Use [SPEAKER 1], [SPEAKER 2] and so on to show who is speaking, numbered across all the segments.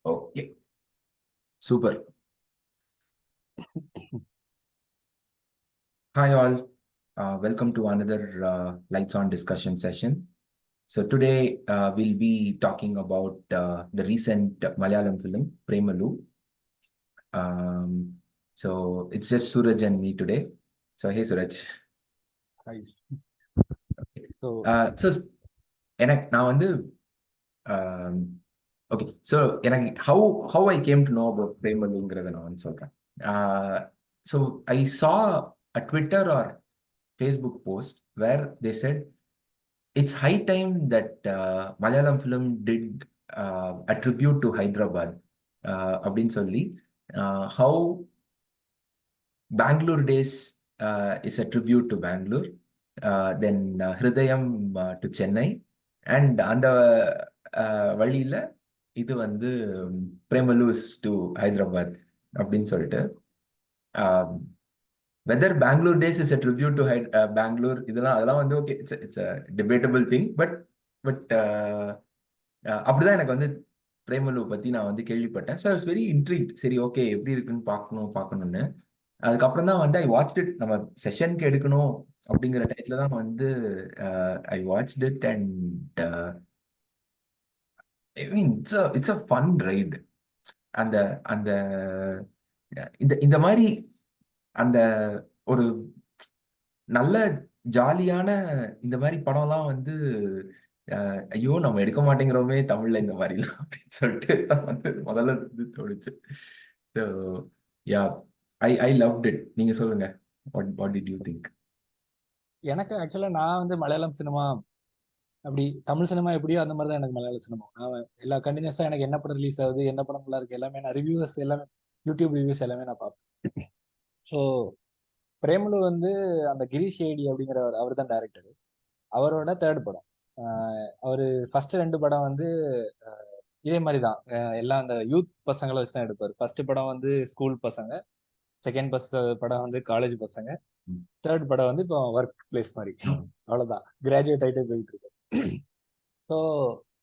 [SPEAKER 1] Okay, super. Hi all, welcome to another Lights On discussion session. So today we'll be talking about the recent Malayalam film Premalu. So it's just Suraj and me today. So hey Suraj.
[SPEAKER 2] Hi. So
[SPEAKER 1] So எனக்கு நான் வந்து okay so எனக்கு how I came to know about பிரேமலுங்கிறத நான் வந்து சொல்கிறேன். So I saw a Twitter or Facebook post where they said it's high time that Malayalam film did a tribute to Hyderabad அப்படின்னு சொல்லி how Bangalore Days is a tribute to Bangalore, then Hridayam to Chennai, and அந்த வழியில இது வந்து பிரேமலூஸ் to Hyderabad அப்படின்னு சொல்லிட்டு whether Bangalore days is a tribute to Bangalore அதெல்லாம் வந்து okay it's a debatable thing but அப்படிதான் எனக்கு வந்து பிரேமலு பத்தி நான் வந்து கேள்விப்பட்டேன். So I was very intrigued. சரி ஓகே எப்படி இருக்குன்னு பார்க்கணும்னு அதுக்கப்புறம் தான் வந்து ஐ வாட்ச் இட். நம்ம செஷனுக்கு எடுக்கணும் அப்படிங்கிற டைத்துல தான் வந்து I watch it and I mean it's a fun ride. அந்த அந்த இந்த இந்த மாதிரி அந்த ஒரு நல்ல ஜாலியான இந்த மாதிரி படம்லாம் வந்து ஐயோ நம்ம எடுக்க மாட்டேங்கிறோமே தமிழ்ல இந்த மாதிரிலாம் அப்படின்னு சொல்லிட்டு வந்து முதல்ல இருந்து தோணுச்சு. So yeah I loved it. நீங்க சொல்லுங்க, வாட் டிட் யூ திங்க்?
[SPEAKER 2] எனக்கு ஆக்சுவலா நான் வந்து மலையாளம் சினிமா அப்படி தமிழ் சினிமா எப்படியோ அந்த மாதிரி தான் எனக்கு மலையாள சினிமா. நான் எல்லா கண்டினியூஸா எனக்கு என்ன படம் ரிலீஸ் ஆகுது, என்ன படம் நல்லா இருக்கு எல்லாமே நான் ரிவ்யூஸ் எல்லாமே யூடியூப் ரிவ்யூஸ் எல்லாமே நான் பார்ப்பேன். ஸோ பிரேமலு வந்து அந்த கிரீஷ் ஏடி அப்படிங்கிறவர், அவர் தான் டைரக்டர். அவரோட தேர்ட் படம். அவரு ஃபர்ஸ்ட் 2 படம் வந்து இதே மாதிரி தான், எல்லாம் அந்த யூத் பசங்களை வச்சு தான் எடுப்பார். ஃபர்ஸ்ட் படம் வந்து ஸ்கூல் பசங்க, செகண்ட் படம் வந்து காலேஜ் பசங்க, தேர்ட் படம் வந்து இப்போ ஒர்க் பிளேஸ் மாதிரி. அவ்வளவுதான், கிராஜுவேட் ஆகிட்டே போயிட்டு இருக்கு. ஸோ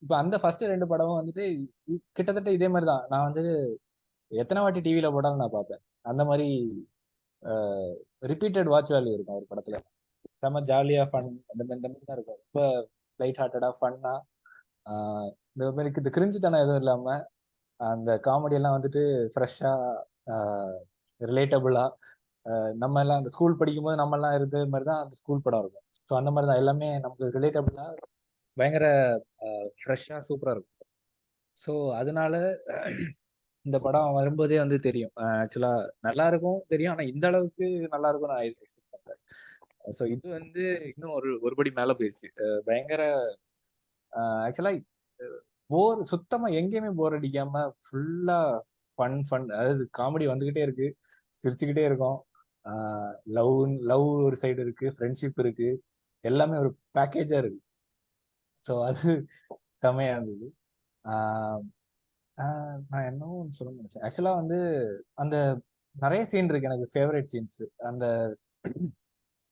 [SPEAKER 2] இப்போ அந்த ஃபர்ஸ்ட் 2 படமும் வந்துட்டு கிட்டத்தட்ட இதே மாதிரி தான். நான் வந்து எத்தனை வாட்டி டிவியில போட்டாலும் நான் பார்ப்பேன். அந்த மாதிரி ரிப்பீட்டட் வாட்ச் வேல்யூ இருக்கும் ஒரு படத்துல. செம்ம ஜாலியா ஃபன் அந்த மாதிரி தான் இருக்கும். ரொம்ப லைட் ஹார்ட்டடா ஃபன்னா, இந்த மாதிரி இந்த கிரிஞ்சுத்தனம் எதுவும் இல்லாம அந்த காமெடி எல்லாம் வந்துட்டு ஃப்ரெஷ்ஷா ரிலேட்டபிளா, நம்ம எல்லாம் அந்த ஸ்கூல் படிக்கும்போது நம்ம எல்லாம் இருந்த மாதிரி தான் அந்த ஸ்கூல் படம் இருக்கும். ஸோ அந்த மாதிரி தான் எல்லாமே நமக்கு ரிலேட்டபிளா பயங்கர ஃப்ரெஷ்ஷா சூப்பரா இருக்கும். ஸோ அதனால இந்த படம் வரும்போதே வந்து தெரியும், ஆக்சுவலா நல்லா இருக்கும் தெரியும், ஆனா இந்த அளவுக்கு நல்லா இருக்கும் நான் எக்ஸ்பெக்ட் பண்றேன். ஸோ இது வந்து இன்னும் ஒரு படி மேல போயிடுச்சு. பயங்கர ஆக்சுவலா சுத்தமா எங்கேயுமே போர் அடிக்காம ஃபுல்லா ஃபன், அதாவது காமெடி வந்துகிட்டே இருக்கு, சிரிச்சுக்கிட்டே இருக்கும். லவ் லவ் ஒரு சைடு இருக்கு, ஃப்ரெண்ட்ஷிப் இருக்கு, எல்லாமே ஒரு பேக்கேஜா இருக்கு. ஸோ அது செமையா இருந்தது. நான் என்னவும் சொல்ல நினைச்சேன். ஆக்சுவலா வந்து அந்த நிறைய சீன் இருக்கு எனக்கு ஃபேவரட் சீன்ஸ். அந்த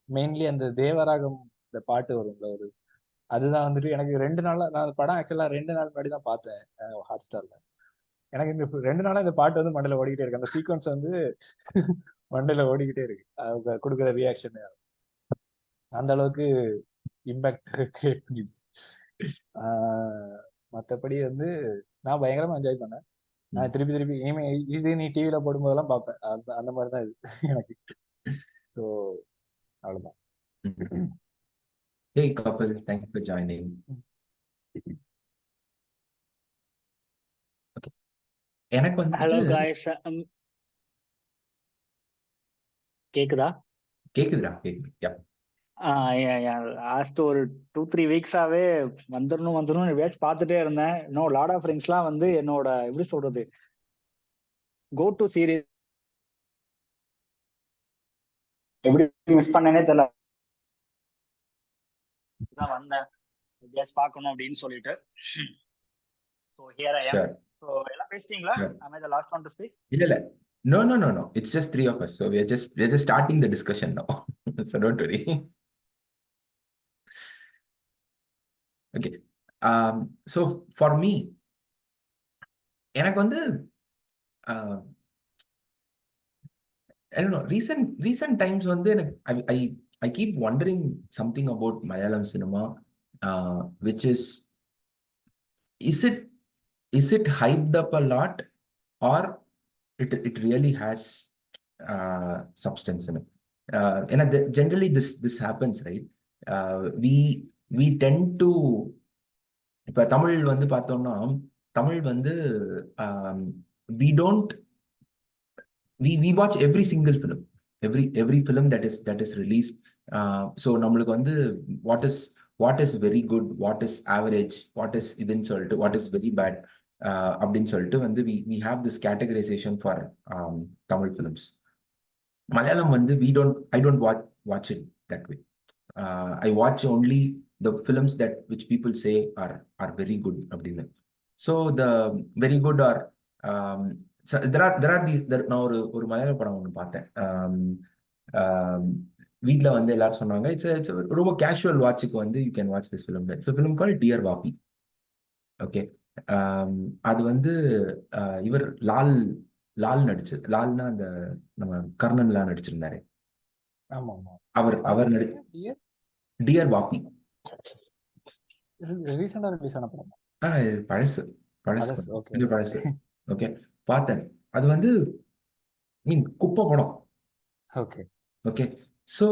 [SPEAKER 2] மெயின்லி அந்த தேவராகம் இந்த பாட்டு வரும்ல ஒரு, அதுதான் வந்துட்டு எனக்கு 2 நாளா, நான் படம் ஆக்சுவலா 2 நாள் முன்னாடி தான் பார்த்தேன் ஹாட் ஸ்டார்ல. எனக்கு இந்த 2 நாளா இந்த பாட்டு வந்து மண்டையில ஓடிக்கிட்டே இருக்கு. அந்த சீக்வன்ஸ் வந்து மண்டையில ஓடிக்கிட்டே இருக்கு. அவங்க கொடுக்குற ரியாக்ஷன் அந்த அளவுக்கு இம்பாக்ட் கிரியேட் பண்ணிடுச்சு. மற்றபடி வந்து நான் பயங்கரமா என்ஜாய் பண்ணேன். நான் திருப்பி இனிமே இது நீ டிவியில போடும்போதெல்லாம் பார்ப்பேன். அந்த மாதிரி தான் இது எனக்கு. ஸோ அவ்வளவுதான்.
[SPEAKER 1] Hey Kapil, thank you for joining. Okay. எனக்கு வந்து
[SPEAKER 3] ஹலோ காய்ஸ், கேக்குதா?
[SPEAKER 1] கேக்குதுடா.
[SPEAKER 3] லாஸ்ட் ஒரு 2-3 வீக்ஸாவே வந்துடணும் எப்படியாச்சும் பார்த்துட்டே இருந்தேன். இன்னும் லார்ட் ஆஃப் ரிங்ஸ்லாம் வந்து என்னோட எப்படி சொல்றது கோ டு சீரீஸ், எப்படி மிஸ் பண்ணனே தெரியல. வந்தேன் எப்படியாச்சும் பார்க்கணும் அப்படின்னு சொல்லிட்டு. So here I am. So எல்லாம் பேசிட்டீங்களா? am I the last one to speak?
[SPEAKER 1] இல்ல no it's just 3 of us, so we're just starting the discussion now. So don't worry. Okay, so for me எனக்கு வந்து I don't know, recent times வந்து எனக்கு I keep wondering something about Malayalam cinema, which is it hyped up a lot, or it really has substance in it. And generally this happens, right? We tend to, இப்ப தமிழ் வந்து பார்த்தோம்னா, தமிழ் வந்து we don't we watch every single film, every film that is released. So நம்மளுக்கு வந்து what is very good, what is average, what is இதுன்னு சொல்லிட்டு, what is very bad அப்படின்னு சொல்லிட்டு வந்து we have this categorization for Tamil films. Malayalam வந்து I don't watch it that way. I watch only the films which people say are very good அப்படின்னு. So the very good are நான் ஒரு மலையாள படம் ஒன்று பார்த்தேன். வீட்டில் வந்து எல்லாரும் சொன்னாங்க, இட்ஸ் ரொம்ப கேஷுவல் வாட்சுக்கு வந்து you can watch this film. It's film call dear Vaappi. Okay, அது வந்து இவர் லால் நடிச்சது. லால்னா அந்த நம்ம கர்ணன்லாம் நடிச்சிருந்தாரு. அவர் டியர் வாபி
[SPEAKER 2] ரீசெண்டா ரிலீஸ் ஆன படம்.
[SPEAKER 1] பழசு கொஞ்சம் பழசு. ஓகே, பார்த்தேன். அது வந்து குப்பை படம்.
[SPEAKER 2] ஓகே
[SPEAKER 1] ஓகே, ஸோ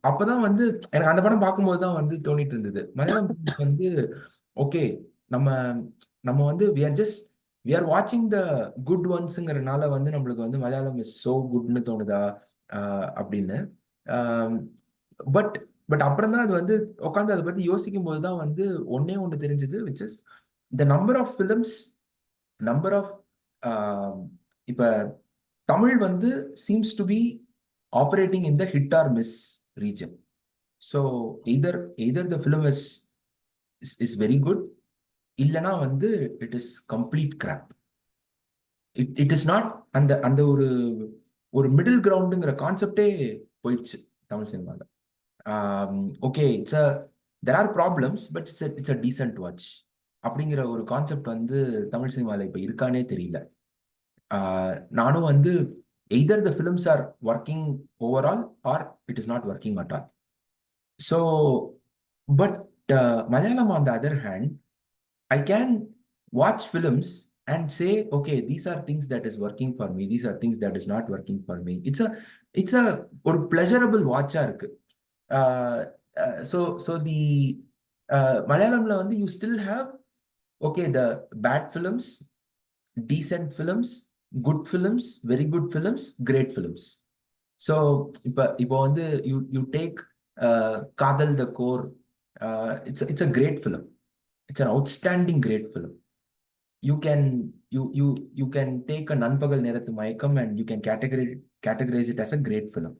[SPEAKER 1] அப்பதான் வந்து எனக்கு அந்த படம் பார்க்கும்போது தான் வந்து தோணிட்டு இருந்தது, மலையாளம் வந்து ஓகே, நம்ம வந்து we are watching the good onesங்கிறனால வந்து நம்மளுக்கு வந்து மலையாளம் இஸ் so குட்னு தோணுதா அப்படின்னு. பட் அப்புறம் தான் அது வந்து உட்காந்து அதை பத்தி யோசிக்கும் போது தான் வந்து ஒண்ணு தெரிஞ்சது, which is the number of films, number of இப்ப தமிழ் வந்து seems to be operating in the hit or miss region. So either the film is very good, இல்லனா வந்து it is complete crap. It is not அந்த ஒரு middle கிரவுண்டுங்கிற கான்செப்டே போயிடுச்சு தமிழ் சினிமால. Okay, there are problems, but it's a decent watch அப்படிங்கிற ஒரு concept வந்து தமிழ் சினிமால இப்ப இருக்கானே தெரியல. நானும் வந்து either the films are working overall or it is not working at all. So, but Malayalam on the other hand, I can watch films and say, okay, these are things that is working for me, these are things that is not working for me. It's a or pleasurable watch-ஆ இருக்கு. So the Malayalamல வந்து you still have, okay, the bad films, decent films, good films, very good films, great films. So இப்போ வந்து you take Kadal the Core, it's a great film. It's an outstanding great film. You can take a Nanpagal Nerathu Mayakam and you can categorize it as a great film.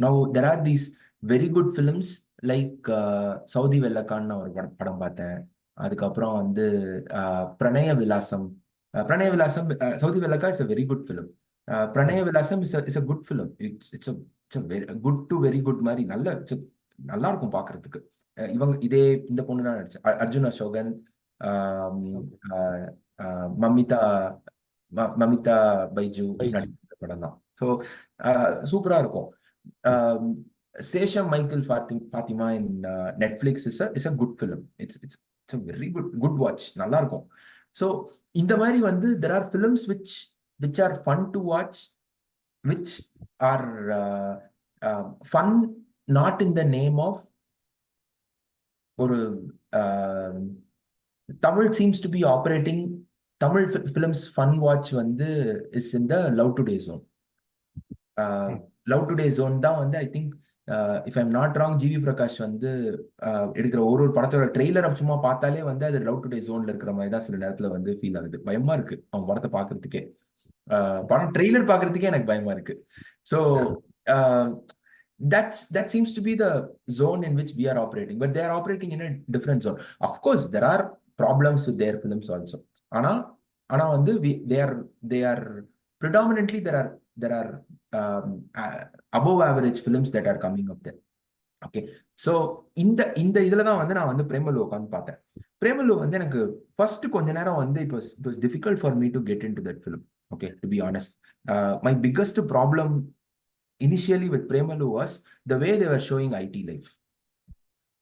[SPEAKER 1] Now there are these very good films like Saudi Vellakanna ஒரு படம் பார்த்தேன். அதுக்கப்புறம் வந்து பிரணய விலாசம். Saudi Vellaka is a very good film. Pranaya Vilasam is a good film. It's a very good to very good மாதிரி நல்லா இருக்கும் பார்க்கிறதுக்கு. இவங்க இந்த பொண்ணு தான் நடிச்சு, அர்ஜுன் அசோகன், மமிதா பைஜு நடிக்கிற படம் தான். ஸோ சூப்பரா இருக்கும். Sesham Mikeil Fathima in Netflix is a good film. It's a very good watch, நல்லா இருக்கும். ஸோ இந்த மாதிரி வந்து there are films which are fun to watch, which are fun not in the name of ஒரு Tamil seems to be operating, Tamil films fun watch வந்து is in the love today zone. Love today zone தான் வந்து I think if I'm not wrong, GV Prakash வந்து எடுக்கிற ஒரு படத்தோட trailer சும்மா பார்த்தாலே வந்து அது லவ் டுடே ஜோன்ல இருக்கிற மாதிரி தான் சில நேரத்துல வந்து ஃபீல் ஆகுது. பயமா இருக்கு அவன் படத்தை பாக்குறதுக்கே, படம் ட்ரெய்லர் பாக்குறதுக்கே எனக்கு பயமா இருக்கு. So that seems to be the zone in which we are operating, but they are operating in a different zone. Of course there are problems with their films also. ஆனா வந்து they are predominantly there are above average films that are coming up there. Okay, so இந்த இதுல தான் வந்து நான் வந்து பிரேமலு உட்காந்து பார்த்தேன். பிரேமலு வந்து எனக்கு ஃபர்ஸ்ட் கொஞ்ச நேரம் வந்து it was difficult for me to get in to that film. Okay, to be honest, my biggest problem initially with Premalu was the way they were showing IT life.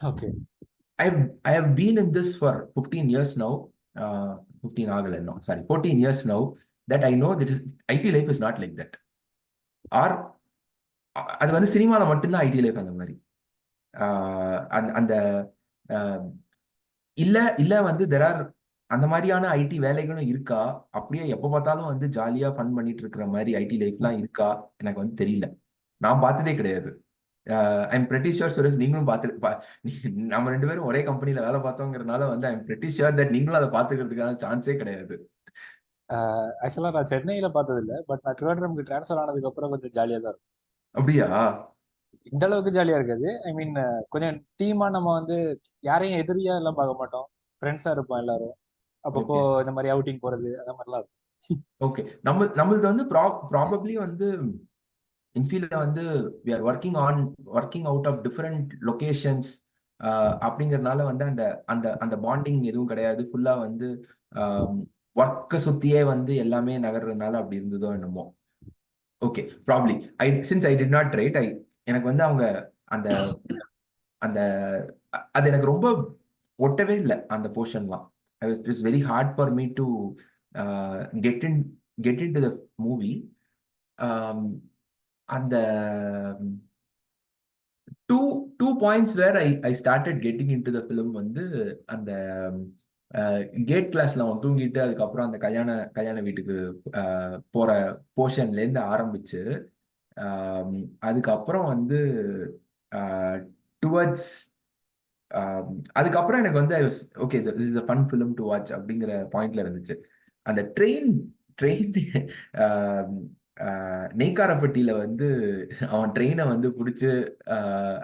[SPEAKER 2] Okay.
[SPEAKER 1] I have been in this for 15 years now. 15 agala no, sorry, 14 years now, that I know that IT life is not like that. Or அது வந்து சினிமாவில் மட்டும்தான் ID life அந்த மாதிரி. அந்த இல்லை வந்து there are அந்த மாதிரியான ஐடி வேலைகளும் இருக்கா, அப்படியே எப்போ பார்த்தாலும் வந்து ஜாலியாக ஃபன் பண்ணிட்டு இருக்கிற மாதிரி ஐடி லைஃப்லாம் இருக்கா எனக்கு வந்து தெரியல. நான் பார்த்ததே கிடையாது. ஐம் பிரெட்டி ஷுர் சுரேஷ், நீங்களும் நம்ம 2 பேரும் ஒரே கம்பெனியில் வேலை பார்த்தோங்கிறதுனால வந்து ஐம் பிரெட்டி ஷுர் தட் நீங்களும் அதை பார்த்துக்கிறதுக்கான சான்ஸே கிடையாது.
[SPEAKER 2] ஆக்சுவலா நான் சென்னையில பார்த்தது இல்லை, பட் நான் ட்ரிவாண்ட்ரம்க்கு ட்ரான்ஸ்ஃபர் ஆனதுக்கு அப்புறம் கொஞ்சம் ஜாலியா தான் இருக்கும்.
[SPEAKER 1] அப்படியா?
[SPEAKER 2] இந்த அளவுக்கு ஜாலியா இருக்காது. ஐ மீன் கொஞ்சம் டீமா நம்ம வந்து யாரையும் எதிரியா எல்லாம் பார்க்க மாட்டோம், ஃப்ரெண்ட்ஸா இருப்போம் எல்லாரும். அப்பப்போ
[SPEAKER 1] ஓகே
[SPEAKER 2] இந்த மாதிரி அவுட்டிங் போறது அந்த மாதிரிலாம் இருக்கும்.
[SPEAKER 1] ஓகே. நம்மளது வந்து ப்ராபப்ளி வந்து இன்ஃபீல்ட்ல வந்து we are working out of different locations. அப்படிங்கறதுனால வந்து அந்த அந்த அந்த பாண்டிங் எதுவும் கிடையாது. ஃபுல்லா வந்து ஒர்க்கை சுத்தியே வந்து எல்லாமே நகர்றதுனால அப்படி இருந்ததோ என்னமோ. Okay, probably since I did not right, எனக்கு வந்து அவங்க அந்த அந்த அது எனக்கு ரொம்ப ஒட்டவே இல்லை அந்த போர்ஷன்லாம். It is very hard for me to get into the movie. அந்த two points where I started getting into the film வந்து அந்த கேட் கிளாஸ்ல அவன் தூங்கிட்டு அதுக்கப்புறம் அந்த கல்யாண வீட்டுக்கு போற போர்ஷன்ல இருந்து ஆரம்பிச்சு அதுக்கப்புறம் வந்து டுவர்ட்ஸ் அதுக்கப்புறம் எனக்கு வந்து okay this is a fun film to watch அப்படிங்கிற பாயிண்ட்ல இருந்துச்சு. அந்த ட்ரெயின் நெய்க்காரப்பட்டியில வந்து அவன் ட்ரெயினை வந்து பிடிச்சி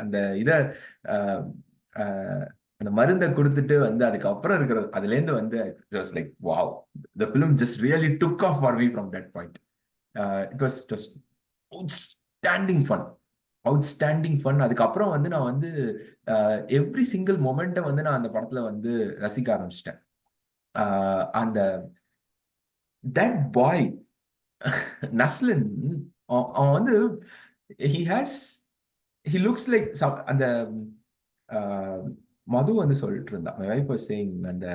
[SPEAKER 1] அந்த இதை அந்த மருந்தை கொடுத்துட்டு வந்து அதுக்கப்புறம் இருக்கிற அதுலேருந்து வந்து just like wow, the film just really took off for me from that point. It was outstanding fun. அதுக்கப்புறம் வந்து நான் வந்து எவ்ரி சிங்கிள் மொமெண்ட்டை வந்து நான் அந்த படத்துல வந்து ரசிக்க ஆரம்பிச்சிட்டேன். அந்த தட் பாய் நஸ்லின், அவன் வந்து he looks like அந்த மது வந்து சொல்லிட்டு இருந்தான், my wife was saying, அந்த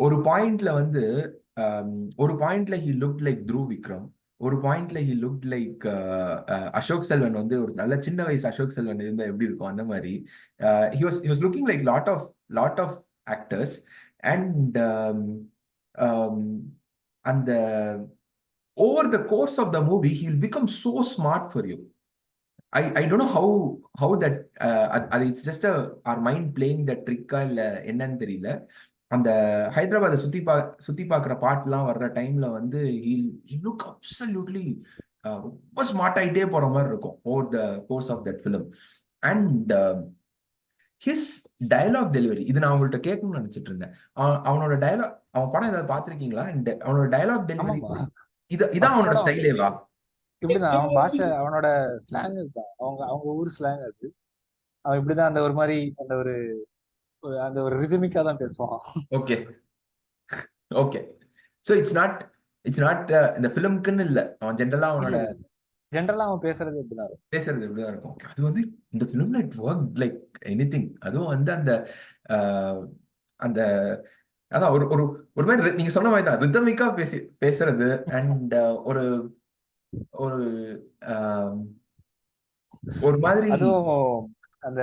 [SPEAKER 1] ஒரு பாயிண்ட்ல வந்து ஒரு பாயிண்ட்ல he looked like Dhruv Vikram, ஒரு பாயிண்ட்ல he looked like Ashok Selvan. வந்து ஒரு நல்ல சின்ன வயசு அசோக் செல்வன் இருந்தா எப்படி இருக்கும் அந்த மாதிரி he was looking like lot of actors. And அந்த over the course of the movie he will become so smart for you. I don't know how that it's just our mind playing that trick இல்ல என்னன்னு தெரியல. அந்த ஹைதராபாத்தை சுத்தி பார்க்குற பாட்டுலாம் வர்ற டைம்ல வந்து he look absolutely ரொம்ப ஸ்மார்ட் ஆகிட்டே போற மாதிரி இருக்கும் over the course of that film. And his dialogue delivery, இது நான் உங்கள்கிட்ட கேட்கணும்னு நினைச்சிட்டு இருந்தேன். அவனோட டயலாக், அவன் படம் ஏதாவது பார்த்துருக்கீங்களா? அண்ட் அவனோட டயலாக் டெலிவரி இதான் அவனோட ஸ்டைலேவா?
[SPEAKER 2] இப்படிதான் அவன் பாஷை, அவனோட ஸ்லாங் தான், அவங்க ஊர் ஸ்லாங் அது. அவன் இப்படிதான் அந்த ஒரு மாதிரி அந்த ஒரு ரிதமிக்கா தான் பேசுவான்.
[SPEAKER 1] Okay okay. So it's not இந்த ஃபிலிம்க்குன்னு இல்லை, அவன் ஜென்ரலா அவன் பேசுறது இப்படிதான் இருக்கும். அது வந்து இந்த ஃபிலிம்ல இட் ஒர்க் லைக் எனிதிங். அதுவும் வந்து அந்த அந்த அதான் ஒரு மாதிரி நீங்க சொன்ன மாதிரி தான் ரிதமிக்கா பேசுறது. அண்ட் ஒரு மாதிரி
[SPEAKER 2] அதுவும் அந்த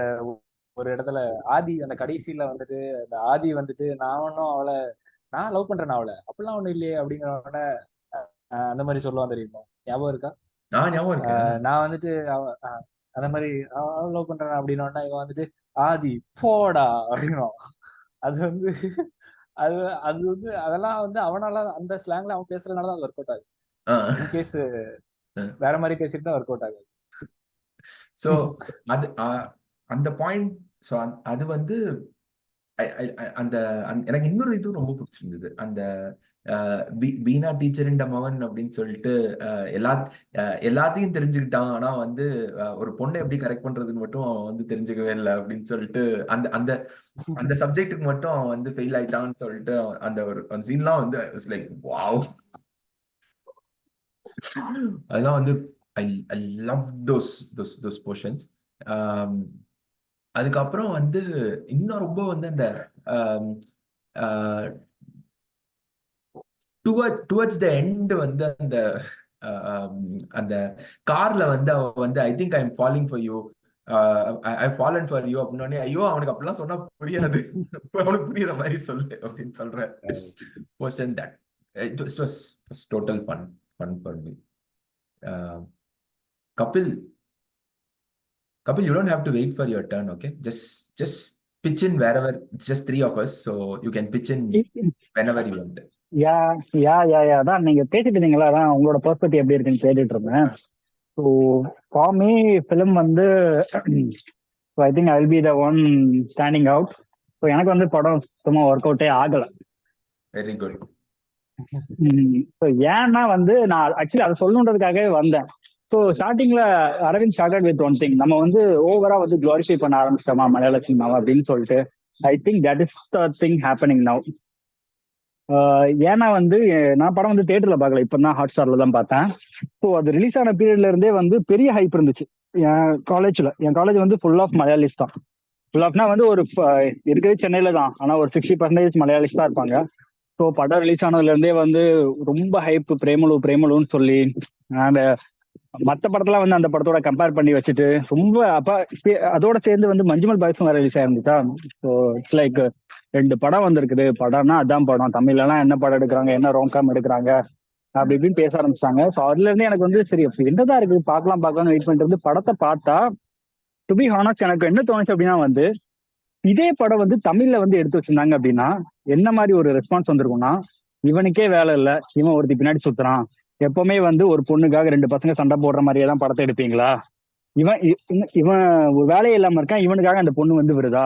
[SPEAKER 2] ஒரு இடத்துல ஆதி அந்த கடைசியில வந்துட்டு அந்த ஆதி வந்துட்டு நான் லவ் பண்றேன் அவளை அப்படிலாம் ஒண்ணும் இல்லையே அப்படிங்கிறவன அந்த மாதிரி சொல்லுவான், தெரியுமா? ஞாபகம் இருக்கா? நான் வந்துட்டு அந்த மாதிரி அவன் லவ் பண்றேன் அப்படின்னா இவன் வந்துட்டு ஆதி போடா அப்படிங்கிறான். அது வந்து அதெல்லாம் வந்து அவனால அந்த ஸ்லாங்ல அவன் பேசுறதுனாலதான் அது ஒர்க் அவுட் ஆகுது. இன்கேஸ் வேற மாதிரி பேசிட்டு தான் ஒர்க் அவுட் ஆகுது.
[SPEAKER 1] ஸோ அது அந்த பாயிண்ட். ஸோ அது வந்து அந்த எனக்கு இன்னொரு இது ரொம்ப பிடிச்சிருந்தது. அந்த பீனா டீச்சர் மவன் அப்படின்னு சொல்லிட்டு எல்லாத்தையும் தெரிஞ்சுக்கிட்டான். ஆனா வந்து ஒரு பொண்ணை எப்படி கரெக்ட் பண்றதுன்னு மட்டும் அவன் வந்து தெரிஞ்சுக்கவே இல்லை அப்படின்னு சொல்லிட்டு அந்த அந்த அந்த சப்ஜெக்ட்டுக்கு மட்டும் அவன் வந்து ஃபெயில் ஆயிட்டான்னு சொல்லிட்டு அந்த ஒரு அந்த சீன்லாம் வந்து லைக் வாவ். அதெல்லாம் வந்து ஐ ஐ லவ் தோஸ் போர்ஷன்ஸ். அதுக்கப்புறம் வந்து இன்னும் ரொம்ப வந்து அந்த டுவர்ட்ஸ் த எண்ட் வந்து அந்த அந்த கார்ல வந்து அவன் வந்து I think I am falling for you, I fallen for you அப்படின்னே, ஐயோ அவனுக்கு அப்படிலாம் சொன்னா புரியாது, அவனுக்கு புரியுற மாதிரி சொல்லு அப்படின்னு சொல்ற portion. That it was total fun for me. Kapil, you don't have to wait for your turn, okay? Just pitch in wherever. It's just three of us, so you can pitch in whenever you want.
[SPEAKER 3] யா யா யா யா அதான் நீங்க பேசிட்டு இருந்தீங்களா, அதான் உங்களோட perspective எப்படி இருக்குன்னு கேட்டுட்டு இருந்தேன். ஸோ ஃபார் மீ ஃபிலிம் வந்து so I think I will be the one standing out. So எனக்கு வந்து படம் சுத்தமாக ஒர்க் அவுட்டே ஆகலை.
[SPEAKER 1] Very good.
[SPEAKER 3] ஸோ ஏன்னா வந்து நான் ஆக்சுவலி அதை சொல்லணுன்றதுக்காகவே வந்தேன். ஸோ ஸ்டார்டிங்ல Aravind started with one thing, நம்ம வந்து ஓவரா வந்து க்ளோரிஃபை பண்ண ஆரம்பிச்சிட்டோமா மலையாள சினிமாவை அப்படின்னு சொல்லிட்டு. ஐ think that is the thing happening now. ஏன்னா வந்து நான் படம் வந்து தியேட்டர்ல பார்க்கல, இப்போ தான் ஹாட் ஸ்டார்ல தான் பார்த்தேன். ஸோ அது ரிலீஸ் ஆன பீரியட்ல இருந்தே வந்து பெரிய ஹைப் இருந்துச்சு என் காலேஜ் வந்து ஃபுல் ஆஃப் மலையாளிஸ் தான். ஃபுல் ஆஃப்னா வந்து ஒரு இருக்கிறது சென்னையில தான், ஆனால் ஒரு 60% மலையாளிஸ் தான் இருப்பாங்க. ஸோ படம் ரிலீஸ் ஆனதுல இருந்தே வந்து ரொம்ப ஹைப், பிரேமலுன்னு சொல்லி அந்த மற்ற படத்தெல்லாம் வந்து அந்த படத்தோட கம்பேர் பண்ணி வச்சுட்டு ரொம்ப அப்ப அதோட சேர்ந்து வந்து மஞ்சுமல் பாய்ஸும் வேற ரிலீஸ் ஆயிருந்துச்சா. ஸோ இட்ஸ் லைக் 2 படம் வந்திருக்குது, படம்னா அதான் படம், தமிழ்லாம் என்ன படம் எடுக்கிறாங்க, என்ன ரோங்காம் எடுக்கிறாங்க அப்படி இப்படின்னு பேச ஆரம்பிச்சிட்டாங்க. ஸோ அதுல இருந்து எனக்கு வந்து சரி அப்படி என்னதான் இருக்கு பார்க்கலாம்னு வெயிட் பண்ணிட்டு இருந்து படத்தை பார்த்தா, டு பி ஹானஸ்ட் எனக்கு என்ன தோணுச்சு அப்படின்னா வந்து இதே படம் வந்து தமிழ்ல வந்து எடுத்து வச்சிருந்தாங்க அப்படின்னா என்ன மாதிரி ஒரு ரெஸ்பான்ஸ் வந்திருக்கும்னா, இவனுக்கே வேலை இல்லை, இவன் ஒருத்தி பின்னாடி சுத்துறான், எப்பவுமே வந்து ஒரு பொண்ணுக்காக 2 பசங்க சண்டை போடுற மாதிரியே தான் படத்தை எடுப்பீங்களா, இவன் வேலையே இல்லாம இருக்கான், இவனுக்காக அந்த பொண்ணு வந்து வருதா,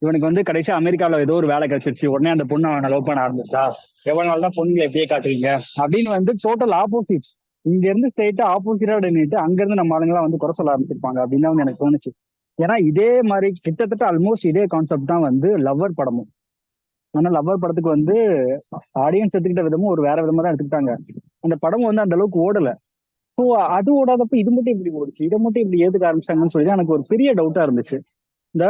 [SPEAKER 3] இவனுக்கு வந்து கடைசியா அமெரிக்காவில் ஏதோ ஒரு வேலை கிடைச்சிருச்சு, உடனே அந்த பொண்ணு அவனை லவ் பண்ண ஆரம்பிச்சா, எவ்வளவு நாள் தான் பொண்ணுங்களை எப்படியே காட்டுவீங்க அப்படின்னு வந்து டோட்டல் ஆப்போசிட். இங்க இருந்து ஸ்ட்ரெயிட்டா ஆப்போசிட்டா நின்றுட்டு அங்க இருந்து நம்ம ஆளுங்களாம் வந்து குறை சொல்ல ஆரம்பிச்சிருப்பாங்க அப்படின்னு தான் வந்து எனக்கு தோணுச்சு. ஏன்னா இதே மாதிரி கிட்டத்தட்ட ஆல்மோஸ்ட் இதே கான்செப்ட் தான் வந்து லவ்வர் படமும். ஆனா லவ்வர் படத்துக்கு வந்து ஆடியன்ஸ் எடுத்துக்கிட்ட விதமும் ஒரு வேற விதமா தான் எடுத்துக்கிட்டாங்க. அந்த படம் வந்து அந்த அளவுக்கு ஓடல. ஸோ அது ஓடாதப்ப இது மட்டும் இப்படி ஓடிச்சு, இதை மட்டும் இப்படி ஏத்துக்க ஆரம்பிச்சாங்கன்னு சொல்லி எனக்கு ஒரு பெரிய டவுட்டா இருந்துச்சு. இந்த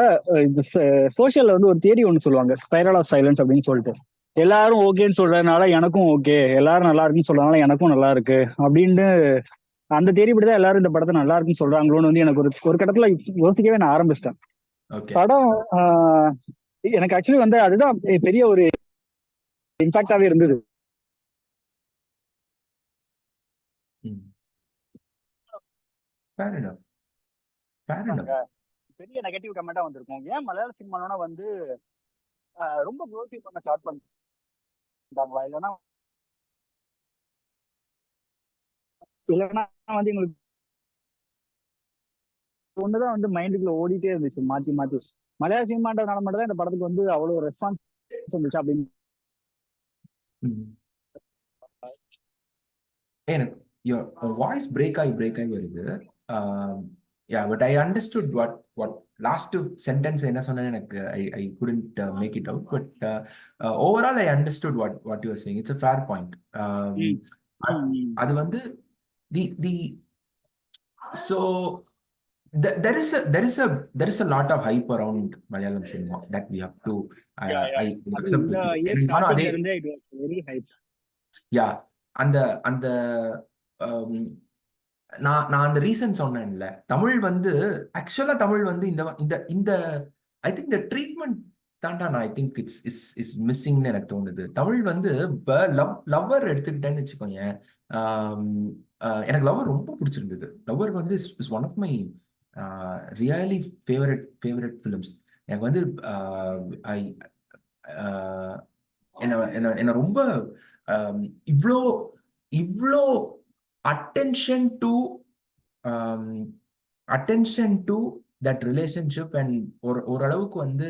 [SPEAKER 3] சோஷியல்ல வந்து ஒரு தியரி ஒன்று சொல்லுவாங்க, ஸ்பைரல் ஆஃப் சைலன்ஸ் அப்படின்னு சொல்லிட்டு. எல்லாரும் ஓகேன்னு சொல்றதுனால எனக்கும் ஓகே, எல்லாரும் நல்லா இருக்குன்னு சொல்றதுனால எனக்கும் நல்லா இருக்கு அப்படின்னு அந்த தியரி இப்படிதான் எல்லாரும் இந்த படத்தை நல்லா இருக்குன்னு சொல்றாங்களோன்னு வந்து எனக்கு ஒரு கட்டத்துல யோசிக்கவே நான் ஆரம்பிச்சிட்டேன். படம் எனக்கு ஆக்சுவலி வந்து அதுதான் பெரிய ஒரு இம்பாக்டாவே இருந்தது. பெரிய நெகட்டிவ் கமெண்டா வந்திருக்கும், ஏன் மலையாள சினிமானா வந்து ரொம்ப க்ளோரிஃபை பண்ண ஸ்டார்ட் பண்ணிட்டாங்களா, இல்லைன்னா வந்து எங்களுக்கு ஒண்ணுதான் வந்து மைண்டுக்குள்ள ஓடிட்டே இருந்துச்சு மாத்தி மாத்தி. மலையாள சினிமான்றதுனால மட்டும் தான் இந்த படத்துக்கு வந்து அவ்வளவு ரெஸ்பான்ஸ் இருந்துச்சு அப்படின்னு.
[SPEAKER 1] Your voice break ஆகி வருது. Yeah, but I understood what last sentence என்ன சொன்னேன்னு எனக்கு I couldn't make it out, but overall I understood what you are saying. It's a fair point. அது வந்து the so there is a lot of hype around Malayalam cinema that we have to I accept with you. Yeah, அந்த நான் அந்த reason சொன்னேன்ல, தமிழ் வந்து ஆக்சுவலா தமிழ் வந்து இந்த ஐ திங்க் த ட்ரீட்மெண்ட் தாண்டா நான் ஐ திங்க் இஸ் மிஸ்ஸிங்னு எனக்கு தோணுது. தமிழ் வந்து இப்போ லவ்வர் எடுத்துக்கிட்டேன்னு வச்சுக்கோங்க, எனக்கு லவ்வர் ரொம்ப பிடிச்சிருந்தது. லவ்வர் வந்து is one of my really favourite films. எனக்கு வந்து என்ன ரொம்ப இவ்வளோ attention to that relationship and ஓரளவுக்கு வந்து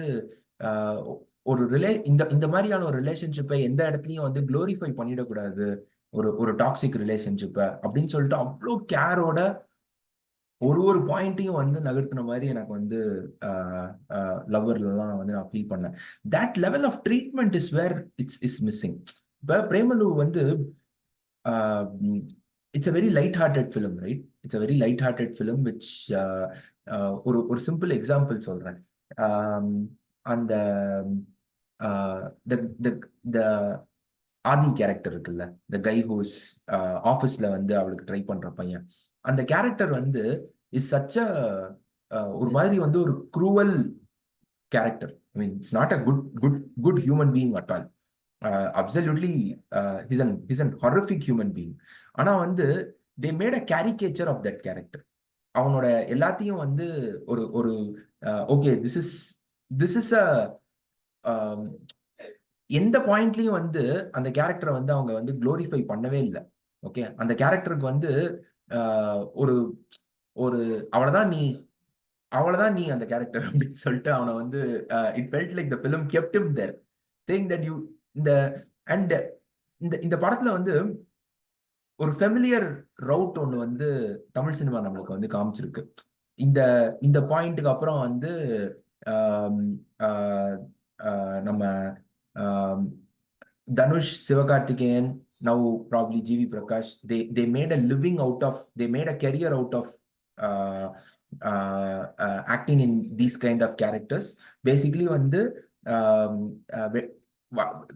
[SPEAKER 1] ஒரு இந்த மாதிரியான ஒரு ரிலேஷன்ஷிப்பை எந்த இடத்துலயும் வந்து குளோரிஃபை பண்ணிடக்கூடாது, ஒரு டாக்ஸிக் ரிலேஷன்ஷிப்பை அப்படின்னு சொல்லிட்டு அவ்வளோ கேரோட ஒரு பாயிண்ட்டையும் வந்து நகர்த்தின மாதிரி எனக்கு வந்து லவ்வர்லாம் வந்து நான் ஃபீல் பண்ணேன். That level of treatment is where it's missing. இப்போ பிரேமலு வந்து it's a very light hearted film, right? It's a very light hearted film which ஒரு சிம்பிள் எக்ஸாம்பிள் சொல்றேன். அந்த த ஆதி கேரக்டர் இருக்குல்ல, த கை ஹூஸ் ஆஃபீஸ்ல வந்து அவளுக்கு ட்ரை பண்ற பையன், அந்த கேரக்டர் வந்து இஸ் சச் ஒரு மாதிரி வந்து ஒரு cruel character. I mean it's not a good human being at all. Absolutely he's an horrific human being. ஆனா வந்து they made a caricature of that character. அவனோட எல்லாத்தையும் வந்து ஒரு ஒரு ஓகே திஸ் இஸ் அ எந்த பாயிண்ட்லயும் வந்து அந்த கேரக்டரை வந்து அவங்க வந்து குளோரிஃபை பண்ணவே இல்லை. ஓகே, அந்த கேரக்டருக்கு வந்து ஒரு ஒரு அவ்வளவுதான் நீ அந்த கேரக்டர் அப்படின்னு சொல்லிட்டு அவனை வந்து it felt like the film kept him they're saying that you இந்த அண்ட் இந்த படத்துல வந்து ஒரு ஃபெமிலியர் ரவுட் ஒன்று வந்து தமிழ் சினிமா நம்மளுக்கு வந்து காமிச்சிருக்கு. இந்த இந்த பாயிண்ட்டுக்கு அப்புறம் வந்து நம்ம Dhanush, Sivakarthikeyan, now probably GV Prakash, they made a living out of, they made a career out of acting in these kind of characters. Basically வந்து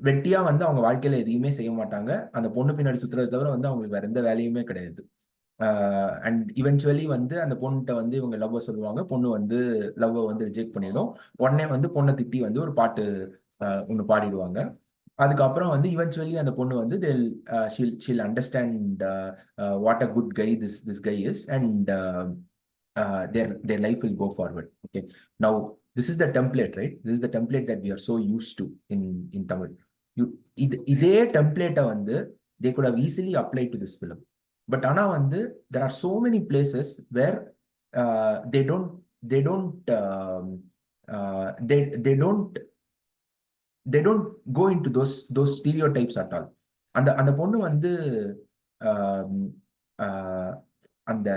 [SPEAKER 1] வெட்டியா வந்து அவங்க வாழ்க்கையில எதையுமே செய்ய மாட்டாங்க. அந்த பொண்ணு பின்னாடி சுத்துறதை தவிர வந்து அவங்களுக்கு வேற எந்த வேலையுமே கிடையாது. அண்ட் இவென்ச்சுவலி வந்து அந்த பொண்ணுகிட்ட வந்து இவங்க லவ்வ சொல்லுவாங்க, பொண்ணு வந்து லவ்வ வந்து ரிஜெக்ட் பண்ணிடும். உடனே வந்து பொண்ணை திட்டி வந்து ஒரு பாட்டு ஒன்று பாடிடுவாங்க. அதுக்கப்புறம் வந்து இவென்ச்சுவலி அந்த பொண்ணு வந்து she'll understand what a good guy this guy is, and their life will go forward. Okay, now this is the template, right? This is the template that we are so used to in Tamil. இதே template வந்து they could have easily applied to this film, but ஆனா வந்து there are so many places where they don't go into those stereotypes at all. அந்த பொண்ணு வந்து அந்த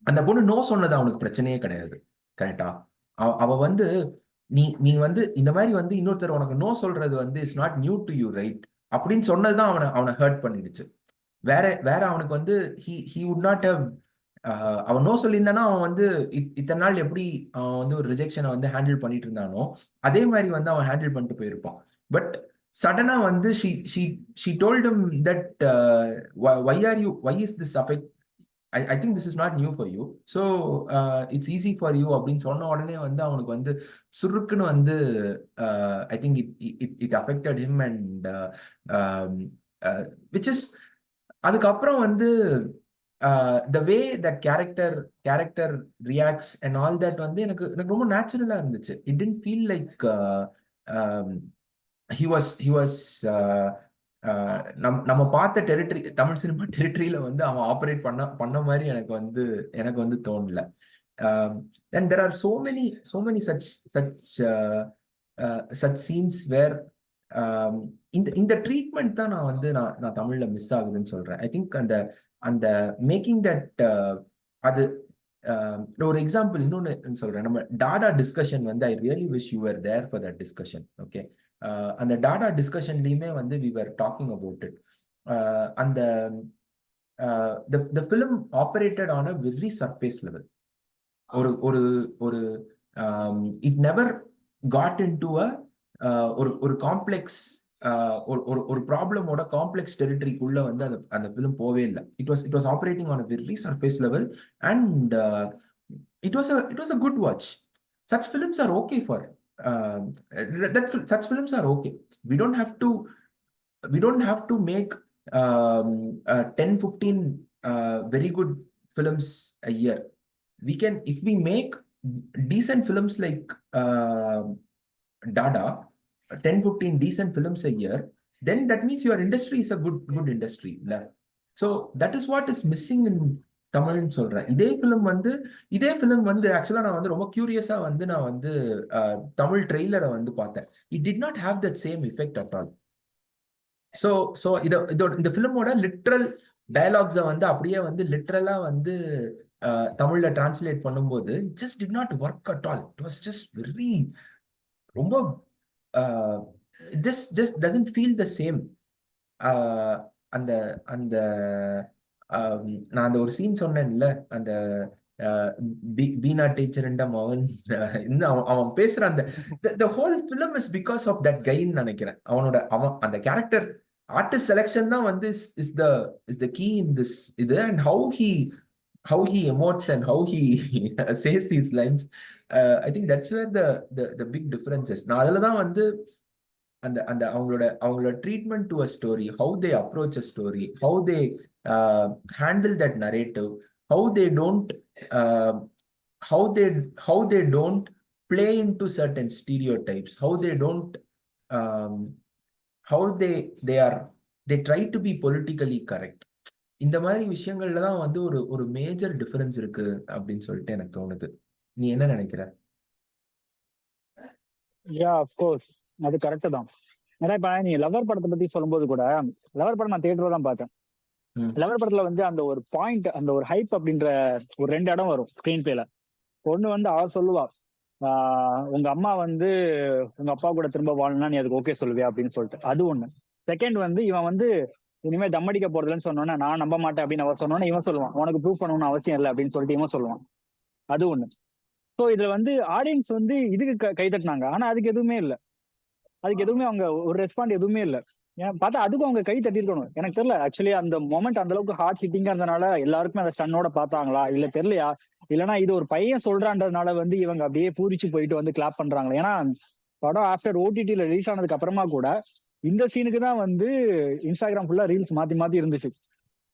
[SPEAKER 1] அந்த பொண்ணு நோ சொன்னது அவனுக்கு பிரச்சனையே கிடையாது, கரெக்டா? அவ வந்து நீ வந்து இந்த மாதிரி வந்து இன்னொருத்தர் உனக்கு நோ சொல்றது வந்து it's not new to you, right? அப்படின்னு சொன்னதுதான் அவனை ஹர்ட் பண்ணிடுச்சு. வேற அவனுக்கு வந்து he would not have அவன் நோ சொல்லியிருந்தானா அவன் வந்து இத்தனை நாள் எப்படி அவன் வந்து ஒரு ரிஜெக்ஷனை வந்து ஹேண்டில் பண்ணிட்டு இருந்தானோ அதே மாதிரி வந்து அவன் ஹேண்டில் பண்ணிட்டு போயிருப்பான். பட் சடனா வந்து she told him that why is this affect, I think this is not new for you, so it's easy for you அப்படின்னு சொன்ன உடனே வந்து அவனுக்கு வந்து சுருக்குன்னு வந்து I think it affected him, and which is அதுக்கப்புறம் வந்து the way that character reacts and all that வந்து எனக்கு ரொம்ப நேச்சுரலா இருந்துச்சு. It didn't feel like he was நம்ம பார்த்த டெரிட்டரி, தமிழ் சினிமா டெரிட்டரியில வந்து அவன் ஆப்ரேட் பண்ண மாதிரி எனக்கு வந்து தோணல. And there are so many such scenes where இந்த ட்ரீட்மெண்ட் தான் நான் தமிழ்ல மிஸ் ஆகுதுன்னு சொல்றேன். ஐ திங்க் அந்த மேக்கிங் தட் அது ஒரு எக்ஸாம்பிள் இன்னொன்னு சொல்றேன். நம்ம டாடா டிஸ்கஷன் வந்து I really wish you were there for that discussion. Okay, அந்த டாடா டிஸ்கஷன்லயுமே வந்து we were talking about it. அந்த the film operated on a very surface level. ஒரு it never got into ஒரு காம்ப்ளெக்ஸ் ஒரு ப்ராப்ளமோட காம்ப்ளெக்ஸ் டெரிட்டரிக்குள்ள வந்து அந்த ஃபிலிம் போவே இல்லை. It was operating on a very surface level, and it was a good watch. Such films are okay for such films are okay. We don't have to make 10-15 very good films a year. We can, if we make decent films like Dada, 10-15 decent films a year, then that means your industry is a good industry. So that is what is missing தமிழ்னு சொல்றேன். இதே film வந்து ஆக்சுவலா நான் வந்து ரொம்ப கியூரியஸா வந்து நான் வந்து தமிழ் ட்ரெய்லரை வந்து பார்த்தேன். It did not have that same effect at all. So so இந்த ஃபிலிமோட லிட்ரல் டயலாக்ஸை வந்து அப்படியே வந்து லிட்ரலா வந்து தமிழ்ல டிரான்ஸ்லேட் பண்ணும்போது just did not work at all. It was just very ரொம்ப just doesn't feel the same. அந்த அந்த நான் அந்த ஒரு சீன் சொன்னேன்ல, அந்த பீனா டீச்சர் அவன் இன்னும் அவன் பேசுற அந்த whole film is because of that கைன்னு நினைக்கிறேன். அவன் அந்த கேரக்டர் ஆர்டிஸ்ட் செலெக்ஷன் தான் வந்து is the key in this இது. And how he emotes and how he says these lines. I think that's where the big difference is. நான் அதுல தான் வந்து அந்த அந்த அவங்களோட treatment to a story, how they approach a story, how they handle that narrative, how they don't how they how they don't play into certain stereotypes, how they don't um, how they try to be politically correct. இந்த மாதிரி விஷயங்கள்ல தான் வந்து ஒரு major difference இருக்கு அப்படின்னு சொல்லிட்டு எனக்கு தோணுது. நீ என்ன நினைக்கிற?
[SPEAKER 3] யா அஃப்கோர்ஸ், அது கரெக்டு தான். ஏன்னா இப்ப நீ லவர் படத்தை பத்தி சொல்லும்போது கூட, லவர் படம் நான் தியேட்டர்ல தான் பார்த்தேன். லவர் படத்துல வந்து அந்த ஒரு பாயிண்ட், அந்த ஒரு ஹைப் அப்படின்ற ஒரு 2 இடம் வரும் ஸ்கிரீன் பிளேல. ஒண்ணு வந்து அவ சொல்லுவா, உங்க அம்மா வந்து உங்க அப்பா கூட திரும்ப வாழணும்னா நீ அதுக்கு ஓகே சொல்லுவியா அப்படின்னு சொல்லிட்டு, அது ஒண்ணு. செகண்ட் வந்து இவன் வந்து இனிமே தம்மடிக்க போறதுலன்னு சொன்னோன்னா நான் நம்ப மாட்டேன் அப்படின்னு அவர் சொன்னோன்னா இவன் சொல்லுவான், உனக்கு ப்ரூவ் பண்ணணும்னு அவசியம் இல்லை அப்படின்னு சொல்லிட்டு இவன் சொல்லுவான். அது ஒண்ணு. ஸோ இதுல வந்து ஆடியன்ஸ் வந்து இதுக்கு கை தட்டினாங்க, ஆனா அதுக்கு எதுவுமே இல்லை. அதுக்கு எதுவுமே அவங்க ஒரு ரெஸ்பாண்ட் எதுவுமே இல்லை. ஏன் பார்த்தா அதுக்கும் அவங்க கை தட்டிருக்கணும். எனக்கு தெரியல ஆக்சுவலி அந்த மொமெண்ட் அந்த அளவுக்கு ஹார்ட் ஹிட்டிங்கா இருந்தனால எல்லாருக்குமே அந்த ஸ்டன்னோட பார்த்தாங்களா இல்ல தெரியலையா, இல்லைன்னா இது ஒரு பையன் சொல்றான்றதுனால வந்து இவங்க அப்படியே பூரிச்சு போயிட்டு வந்து கிளாப் பண்றாங்களா. ஏன்னா படம் ஆஃப்டர் ஓடிடில ரிலீஸ் ஆனதுக்கு அப்புறமா கூட இந்த சீனுக்கு தான் வந்து இன்ஸ்டாகிராம் ஃபுல்லா ரீல்ஸ் மாத்தி மாத்தி இருந்துச்சு.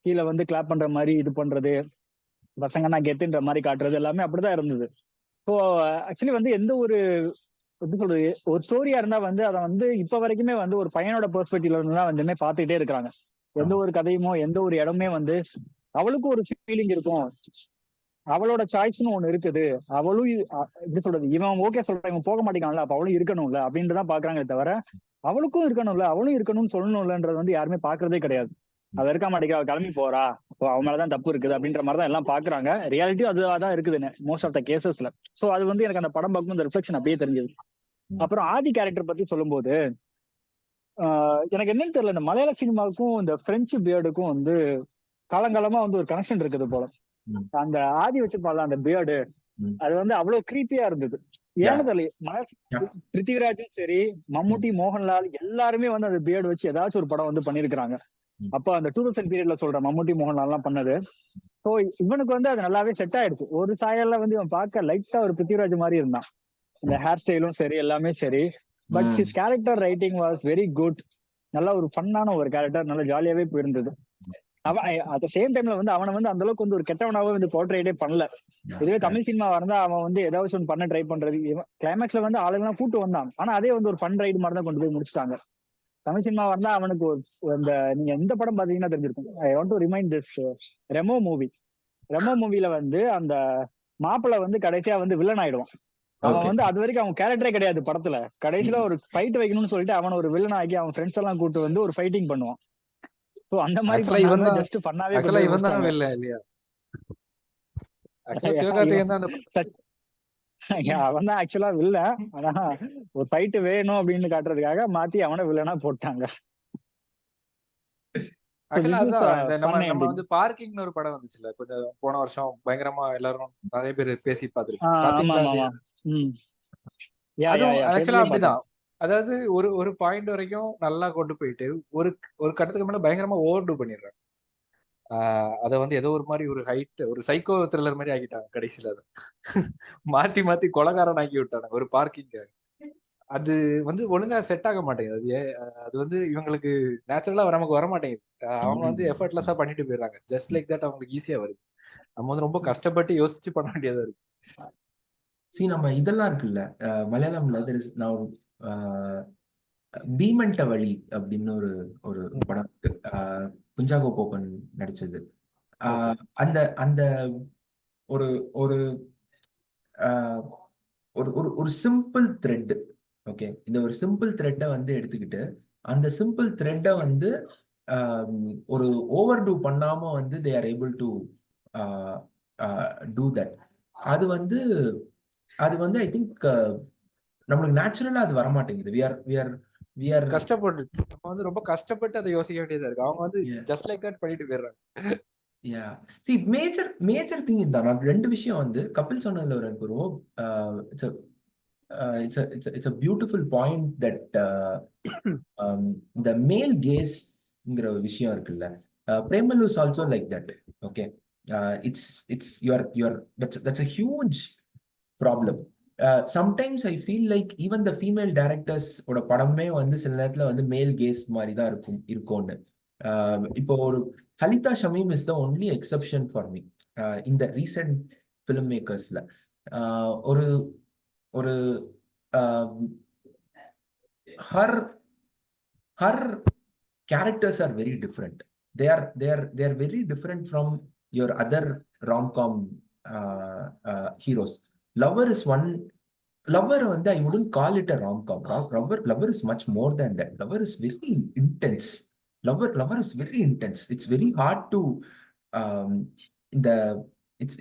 [SPEAKER 3] கீழே வந்து கிளாப் பண்ற மாதிரி இது பண்றது, பசங்க நான் கெத்துன்ற மாதிரி காட்டுறது, எல்லாமே அப்படிதான் இருந்தது. ஸோ ஆக்சுவலி வந்து எந்த ஒரு எப்படி சொல்றது, ஒரு ஸ்டோரியா இருந்தா வந்து அதை வந்து இப்ப வரைக்குமே வந்து ஒரு பையனோட பெர்ஸ்பெக்டிவ்ல இருந்து தான் வந்து பார்த்துக்கிட்டே இருக்கிறாங்க. எந்த ஒரு கதையுமோ எந்த ஒரு இடமே வந்து அவளுக்கும் ஒரு ஃபீலிங் இருக்கும், அவளோட சாய்ஸ்னு ஒண்ணு இருக்குது, அவளும் எப்படி சொல்றது, இவன் ஓகே சொல்றான் இவன் போக மாட்டேங்கான்ல அப்ப அவளும் இருக்கணும்ல அப்படின்ட்டு தான் பாக்குறாங்களே தவிர அவளுக்கும் இருக்கணும்ல அவளும் இருக்கணும்னு சொல்லணும்லன்றது வந்து யாருமே பாக்குறதே கிடையாது. அவ இருக்க மாட்டேங்க, அவ கிளம்பி போறா, அப்போ அவன் மேலதான் தப்பு இருக்குது அப்படின்ற மாதிரி தான் எல்லாம் பாக்குறாங்க. ரியாலிட்டியும் அதுதான் இருக்குதுன்னு மோஸ்ட் ஆஃப் த கேசஸ்ல. சோ அது வந்து எனக்கு அந்த படம் பார்க்கும் இந்த ரிஃப்ளெக்ஷன் அப்படியே தெரிஞ்சது. அப்புறம் ஆதி கேரக்டர் பத்தி சொல்லும்போது எனக்கு என்னன்னு தெரியல, இந்த மலையாள சினிமாவுக்கும் இந்த பிரெஞ்சு பியர்டுக்கும் வந்து காலங்காலமா வந்து ஒரு கனெக்ஷன் இருக்குது போல. அந்த ஆதி வச்சிருப்பாள் அந்த பியர்டு, அது வந்து அவ்வளவு கிரீப்பியா இருந்தது. ஏன்னு தெரியல, பிருத்திவிராஜும் சரி மம்முட்டி மோகன்லால் எல்லாருமே வந்து அந்த பியர்டு வச்சு ஏதாச்சும் ஒரு படம் வந்து பண்ணிருக்காங்க. அப்ப அந்த 2000 பீரியட்ல சொல்ற மம்முட்டி மோகன்லால் எல்லாம் பண்ணது. ஸோ இவனுக்கு வந்து அது நல்லாவே செட் ஆயிடுச்சு. ஒரு சாயல்ல வந்து இவன் பார்க்க லைட்டா ஒரு பிருத்திவிராஜ் மாதிரி இருந்தான், இந்த ஹேர் ஸ்டைலும் சரி எல்லாமே சரி. But his character writing was very good. நல்ல ஒரு ஃபன்னான ஒரு கேரக்டர், நல்ல ஜாலியாவே போயிருந்தது. அவன் அட் சேம் டைம்ல வந்து அவனை வந்து அந்த அளவுக்கு வந்து ஒரு கெட்டவனாவே வந்து போர்ட்ரேட்டே பண்ணல. இதுவே தமிழ் சினிமாவா இருந்தா அவன் வந்து ஏதாச்சும் ஒன்று பண்ண ட்ரை பண்றது, கிளைமேக்ஸ்ல வந்து ஆளுங்கெல்லாம் கூட்டு வந்தான், ஆனா அதே வந்து ஒரு ஃபன் ரைடு மாதிரி தான் கொண்டு போய் முடிச்சிட்டாங்க. தமிழ் சினிமாவா இருந்தா அவனுக்கு அந்த நீங்க எந்த படம் பாத்தீங்கன்னா தெரிஞ்சிருக்கும். I want to remind this Remo movie. Remo மூவில வந்து அந்த மாப்பிள்ள வந்து கடைசியா வந்து வில்லன் ஆயிடுவான். அவன் வந்து அது வரைக்கும் அவன் கேரக்டரே கிடையாது படத்துல. கடைசியில ஒரு ஃபைட் வைக்கணும்னு சொல்லிட்டு அவன் ஒரு வில்லன் ஆகி அவன் ஃப்ரெண்ட்ஸ் எல்லாம் கூட்டு வந்து ஒரு ஃபைட்டிங் பண்ணுவான். சோ அந்த மாதிரி பண்ணாம ஜஸ்ட் பண்ணாவே
[SPEAKER 2] இவன் தான் இல்ல இல்லையா, சிவகார்த்திகேயன் தான் அவன் தான் ஆக்சுவலா வில்ல. ஆனா ஒரு ஃபைட் வேணும் அப்படின்னு காட்டுறதுக்காக மாத்தி அவனை வில்லனா போட்டாங்க. நம்ம வந்து பார்க்கிங்னு ஒரு படம் வந்துச்சுல கொஞ்சம் போன வருஷம், பயங்கரமா எல்லாரும் நிறைய பேர் பேசி பார்த்திருக்கோம். அப்படிதான். அதாவது ஒரு பாயிண்ட் வரைக்கும் நல்லா கொண்டு போயிட்டு ஒரு கட்டத்துக்கு மேல பயங்கரமா ஓவர் டூ பண்ணிடுறாங்க. அதை வந்து ஏதோ ஒரு மாதிரி ஒரு ஹைட் ஒரு சைக்கோ த்ரில்லர் மாதிரி ஆக்கிட்டாங்க கடைசியில. அதை மாத்தி மாத்தி கொலைகாரன் ஆக்கி விட்டாங்க ஒரு பார்க்கிங். அது வந்து ஒழுங்கா செட் ஆக மாட்டேங்குது. அது வந்து இவங்களுக்கு நேச்சுரலா நமக்கு வர மாட்டேங்குது. அவங்க வந்து எஃபர்ட்லெஸ்ஸா பண்ணிட்டு போயிடுறாங்க. ஜஸ்ட் லைக் தட் அவங்களுக்கு ஈஸியா வருது. நம்ம வந்து ரொம்ப கஷ்டப்பட்டு யோசிச்சு பண்ண வேண்டியதா இருக்கு.
[SPEAKER 1] நம்ம இதெல்லாம் இருக்குல்ல மலையாளம்ல பீமன்ட வழி அப்படின்னு ஒரு படம் குஞ்சாகோ போப்பன் நடிச்சது. அந்த அந்த ஒரு ஒரு ஒரு ஒரு ஒரு சிம்பிள் த்ரெட். ஓகே, இந்த ஒரு சிம்பிள் த்ரெட்டை வந்து எடுத்துக்கிட்டு அந்த சிம்பிள் த்ரெட்டை வந்து ஒரு ஓவர் டூ பண்ணாம வந்து they are able to do that. அது வந்து அது வந்து ஐ திங்க் நம்மளுக்கு நேச்சுரலா அது வரமாட்டேங்குது. வி ஆர்
[SPEAKER 2] கஷ்டப்பட்டு நம்ம வந்து ரொம்ப கஷ்டப்பட்டு அதை யோசிக்க வேண்டியதா இருக்கு. அவங்க வந்து ஜஸ்ட் லைக் தட் பண்ணிட்டு போயிடுறாங்க.
[SPEAKER 1] யா சி மேஜர் திங் இதுதான். நான் ரெண்டு விஷயம் வந்து கபில் சொன்னதுல எனக்கு ரொம்ப it's a beautiful point that the male gazeங்கிற ஒரு விஷயம் இருக்குல்ல. Premalu is also like that. Okay, it's your that's a huge problem. Sometimes I feel like even the female directors ஓட படமே வந்து சில நேரத்துல வந்து மேல் கேஸ் மாதிரி தான் இருக்கும்னு. இப்போ ஒரு Halitha Shameem is the only exception for me இந்த ரீசெண்ட் ஃபிலிம் மேக்கர்ஸ்ல. ஒரு ஒரு her characters are very different. They are very different from your other rom-com heroes. Lover is one. Lover வந்து I wouldn't call it a rom-com. Lover is much more than that. Lover is very intense. Lover is very intense. It's very hard to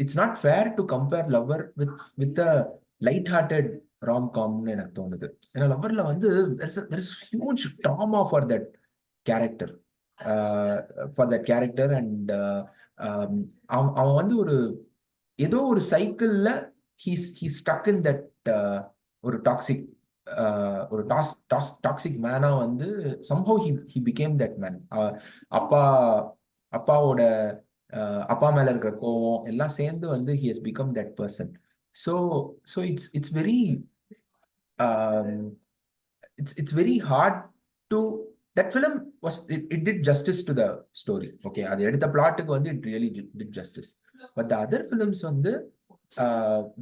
[SPEAKER 1] it's not fair to compare Lover with the light-hearted rom-comனு எனக்கு தோணுது. ஏன்னா லவ்வர்ல வந்து there is huge trauma for that character. And அவன் வந்து ஒரு ஏதோ ஒரு சைக்கிள்ல he stuck in that ஒரு டாக்ஸிக் மேனா வந்து somehow he became that man. அப்பாவோட அப்பா மேல இருக்கிற கோவம் எல்லாம் சேர்ந்து வந்து he has become that person. So it's very it's very hard to that film was it did justice to the story. Okay, அது எடுத்த பிளாட்டுக்கு வந்து it really did justice. But the other films வந்து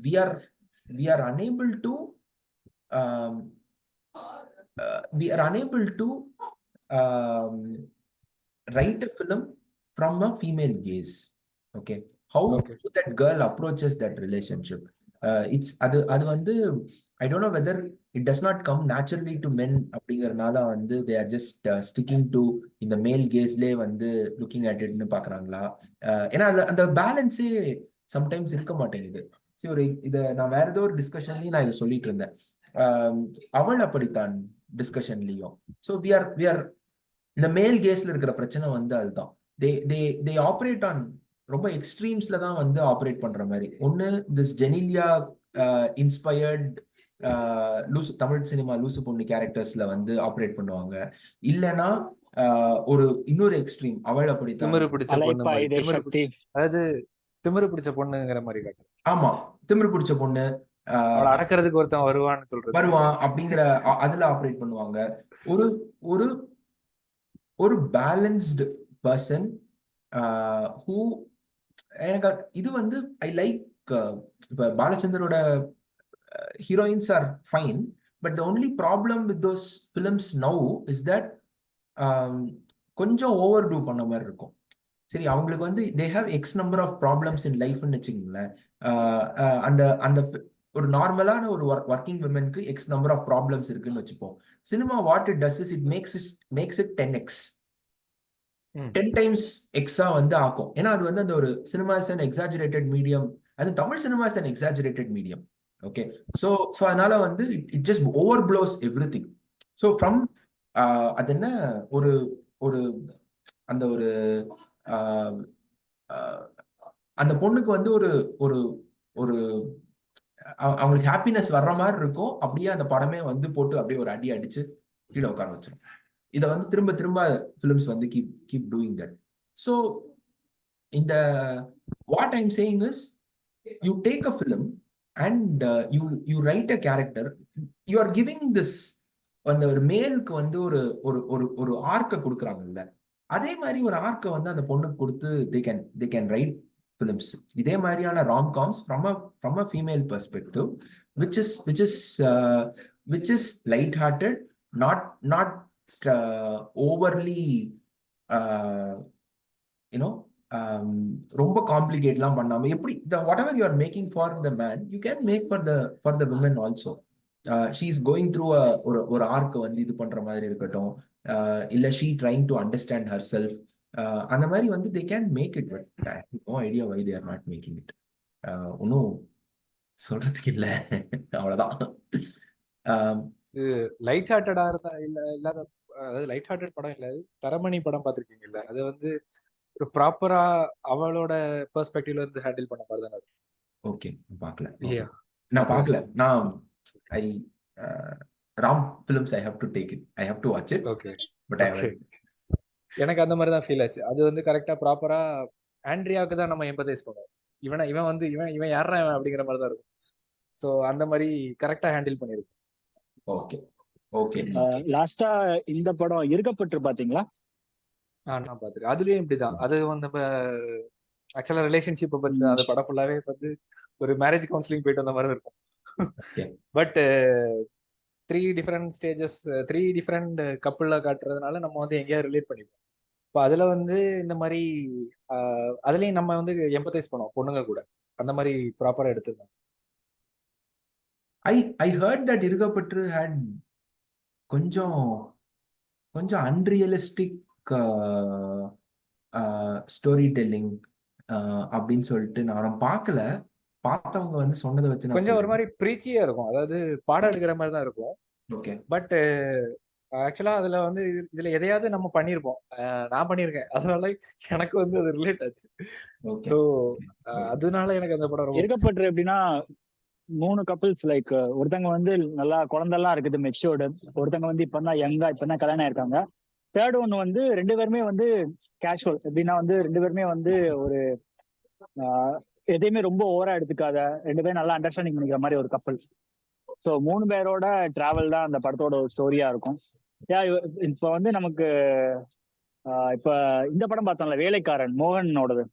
[SPEAKER 1] we are unable to write a film from a female gaze. Okay, how that girl approaches that relationship. It's அது வந்து I don't know whether it does not come naturally to men அப்படிங்கறனால வந்து they are just sticking to இந்த மேல் கேஸ்லயே வந்து looking at it னு பாக்குறாங்களா. ஏன்னா அந்த பேலன்ஸே சம்டைம்ஸ் இருக்க மாட்டேங்குது. இத நான் வேற ஏதோ ஒரு டிஸ்கஷன்லயும் நான் இதை சொல்லிட்டு இருந்தேன். அவள் அப்படித்தான் டிஸ்கஷன்லயும். ஸோ we are இந்த மேல் கேஸ்ல இருக்கிற பிரச்சனை வந்து அதுதான். they operate on ரொம்ப எக்ஸ்ட்ரீம்ஸ்ல தான் வந்து ஆப்ரேட் பண்ற மாதிரி. ஒன்னு this Genelia inspired Tamil cinema லூசு பொண்ணு கேரக்டர்ஸ்ல வந்து ஆப்ரேட் பண்ணுவாங்க. இல்லைன்னா ஒரு இன்னொரு எக்ஸ்ட்ரீம் அவள் அப்படித்தான்
[SPEAKER 2] திமிரு பிடிச்ச பொண்ணு, அதாவது திமிரு பிடிச்ச பொண்ணுங்கிற மாதிரி காட்டு. ஆமா, திமிரு பிடிச்ச பொண்ணு, அடக்கிறதுக்கு ஒருத்தன் வருவான் அப்படிங்கிற அதுல ஆப்ரேட் பண்ணுவாங்க. ஒரு ஒரு ஒரு பேலன்ஸ்டு பர்சன் ஹூ எனக்கு இது வந்து ஐ லைக். இப்ப பாலச்சந்தரோட heroines are fine, but the only problem with those films now is that கொஞ்சம் ஓவர் டூ பண்ண மாதிரி இருக்கும். சரி, அவங்களுக்கு வந்து they have x number of problems in life ன்னு வச்சுக்கோங்களேன். அந்த ஒரு நார்மலான ஒரு ஒர்க்கிங் விமனுக்கு x number of problems இருக்குன்னு வச்சுப்போம். Cinema what it does is it makes it 10x 10 times எக்ஸா வந்து ஆக்கும். ஏன்னா அது வந்து அந்த ஒரு cinema is an exaggerated medium. அது Tamil cinema is an exaggerated medium. Okay, so அதனால வந்து it just overblows everything. So from அது என்ன ஒரு ஒரு அந்த ஒரு அந்த பொண்ணுக்கு வந்து ஒரு ஒரு ஒரு அவங்களுக்கு ஹாப்பினஸ் வர்ற மாதிரி இருக்கும். அப்படியே அந்த படமே வந்து போட்டு அப்படியே ஒரு அடி அடிச்சு கீழே உட்கார வச்சிடும். இதை வந்து திரும்ப திரும்ப ஃபிலிம்ஸ் வந்து keep doing that. So இந்த what I'm saying is you take a film and you write a character. You are giving this அந்த ஒரு மேலுக்கு வந்து ஒரு ஒரு ஒரு ஆர்க்கை கொடுக்குறாங்கல்ல, அதே மாதிரி ஒரு ஆர்க்கை வந்து அந்த பொண்ணுக்கு கொடுத்து they can write films. இதே மாதிரியான rom-coms from a female perspective, which is light-hearted, not overly
[SPEAKER 1] ரொம்ப காம்ப்ளிகேட்லாம் பண்ணாம எப்படி whatever you are making for the man you can make for the women also. She is going through ஒரு arc வந்து இது பண்ற மாதிரி இருக்கட்டும், இல்ல she trying to understand herself, அந்த மாதிரி வந்து they can make it. But I have no idea why they are not making it. ஒன்றும் சொல்றதுக்கு இல்லை. அவ்வளவுதான்.
[SPEAKER 2] இது லைட் ஹார்ட்டடா இல்லாத, அதாவது லைட் ஹார்ட்டட் படம் இல்ல, தரமணி படம் பார்த்திருக்கீங்கல்ல, அது வந்து ஒரு ப்ராப்பரா அவளோட பெர்ஸ்பெக்டிவ்ல இருந்து ஹேண்டில் பண்ண மாதிரி தானே இருக்கும்.
[SPEAKER 1] ஓகே, பார்க்கல.
[SPEAKER 2] இல்லையா?
[SPEAKER 1] நான்
[SPEAKER 2] அது
[SPEAKER 1] பார்க்கல. நான் I Ram films I have to take it, I have to watch it,
[SPEAKER 2] okay
[SPEAKER 1] but I
[SPEAKER 2] okay. எனக்கு அந்த மாதிரி தான் ஃபீல் ஆச்சு. அது வந்து கரெக்டா ப்ராப்பரா ஆண்ட்ரியாவுக்கு தான் நம்ம எம்பத்தைஸ் பண்ணுவோம். இவன் வந்து இவன் யாரா இவன் அப்படிங்கிற மாதிரி தான் இருக்கும். ஸோ அந்த மாதிரி கரெக்டா ஹேண்டில் பண்ணிருக்கும்.
[SPEAKER 1] Okay okay.
[SPEAKER 3] லாஸ்டா இந்த படம் இருக்கப்பட்டு பாத்தீங்களா?
[SPEAKER 2] நான் பாத்துருக்கேன். அதுலயும் இப்படிதான். அது வந்து ஆக்சுவலா ரிலேஷன்ஷிப்பை பத்தி அந்த படம் ஃபுல்லாவே வந்து ஒரு மேரேஜ் கவுன்சிலிங் போயிட்டு வந்த மாதிரி இருக்கும். பட் 3 டிஃப்ரெண்ட் ஸ்டேஜஸ், 3 டிஃப்ரெண்ட் கப்புள்ல காட்டுறதுனால நம்ம வந்து எங்கேயாவது ரிலேட் பண்ணிப்போம். இப்போ அதுல வந்து இந்த மாதிரி அதுலயும் நம்ம வந்து எம்பத்தைஸ் பண்ணுவோம் பொண்ணுங்க கூட. அந்த மாதிரி ப்ராப்பரா எடுத்துருக்காங்க.
[SPEAKER 1] ஐ ஹர்ட் தட் இருக்கப்பட்டு ஹேட் கொஞ்சம் கொஞ்சம் அன்ரியலிஸ்டிக் ஸ்டோரி டெல்லிங் அப்படின்னு சொல்லிட்டு நானும் பார்க்கல. பார்த்தவங்க வந்து சொன்னதை வச்சு நான்
[SPEAKER 2] கொஞ்சம் ஒரு மாதிரி பிரீச்சியா இருக்கும். அதாவது பாடம் எடுக்கிற மாதிரி தான் இருக்கும்.
[SPEAKER 1] ஓகே.
[SPEAKER 2] பட் ஆக்சுவலா அதுல வந்து இதுல எதையாவது நம்ம பண்ணிருப்போம். நான் பண்ணிருக்கேன். அதனால எனக்கு வந்து அது ரிலேட் ஆச்சு. ஸோ அதனால எனக்கு அந்த படம் ரொம்ப
[SPEAKER 3] இருக்கப்பட்டு எப்படின்னா 3 கப்பிள்ஸ் லைக் ஒருத்தங்க வந்து நல்லா குழந்தைலாம் இருக்குது மெச்சூர்டு, ஒருத்தங்க வந்து இப்பதான் யங்கா இப்பதான் கல்யாணம் ஆயிருக்காங்க, தேர்ட் ஒன்று வந்து 2 பேருமே வந்து கேஷுவல். எப்படின்னா வந்து 2 பேருமே வந்து ஒரு எதையுமே ரொம்ப ஓவரா எடுத்துக்காத 2 பேரும் நல்லா அண்டர்ஸ்டாண்டிங் பண்ணிக்கிற மாதிரி ஒரு கப்பல். ஸோ 3 பேரோட டிராவல் தான் அந்த படத்தோட ஒரு ஸ்டோரியா இருக்கும். இப்போ வந்து நமக்கு இப்ப இந்த படம் பார்த்தோம்ல வேலைக்காரன், மோகனோடது,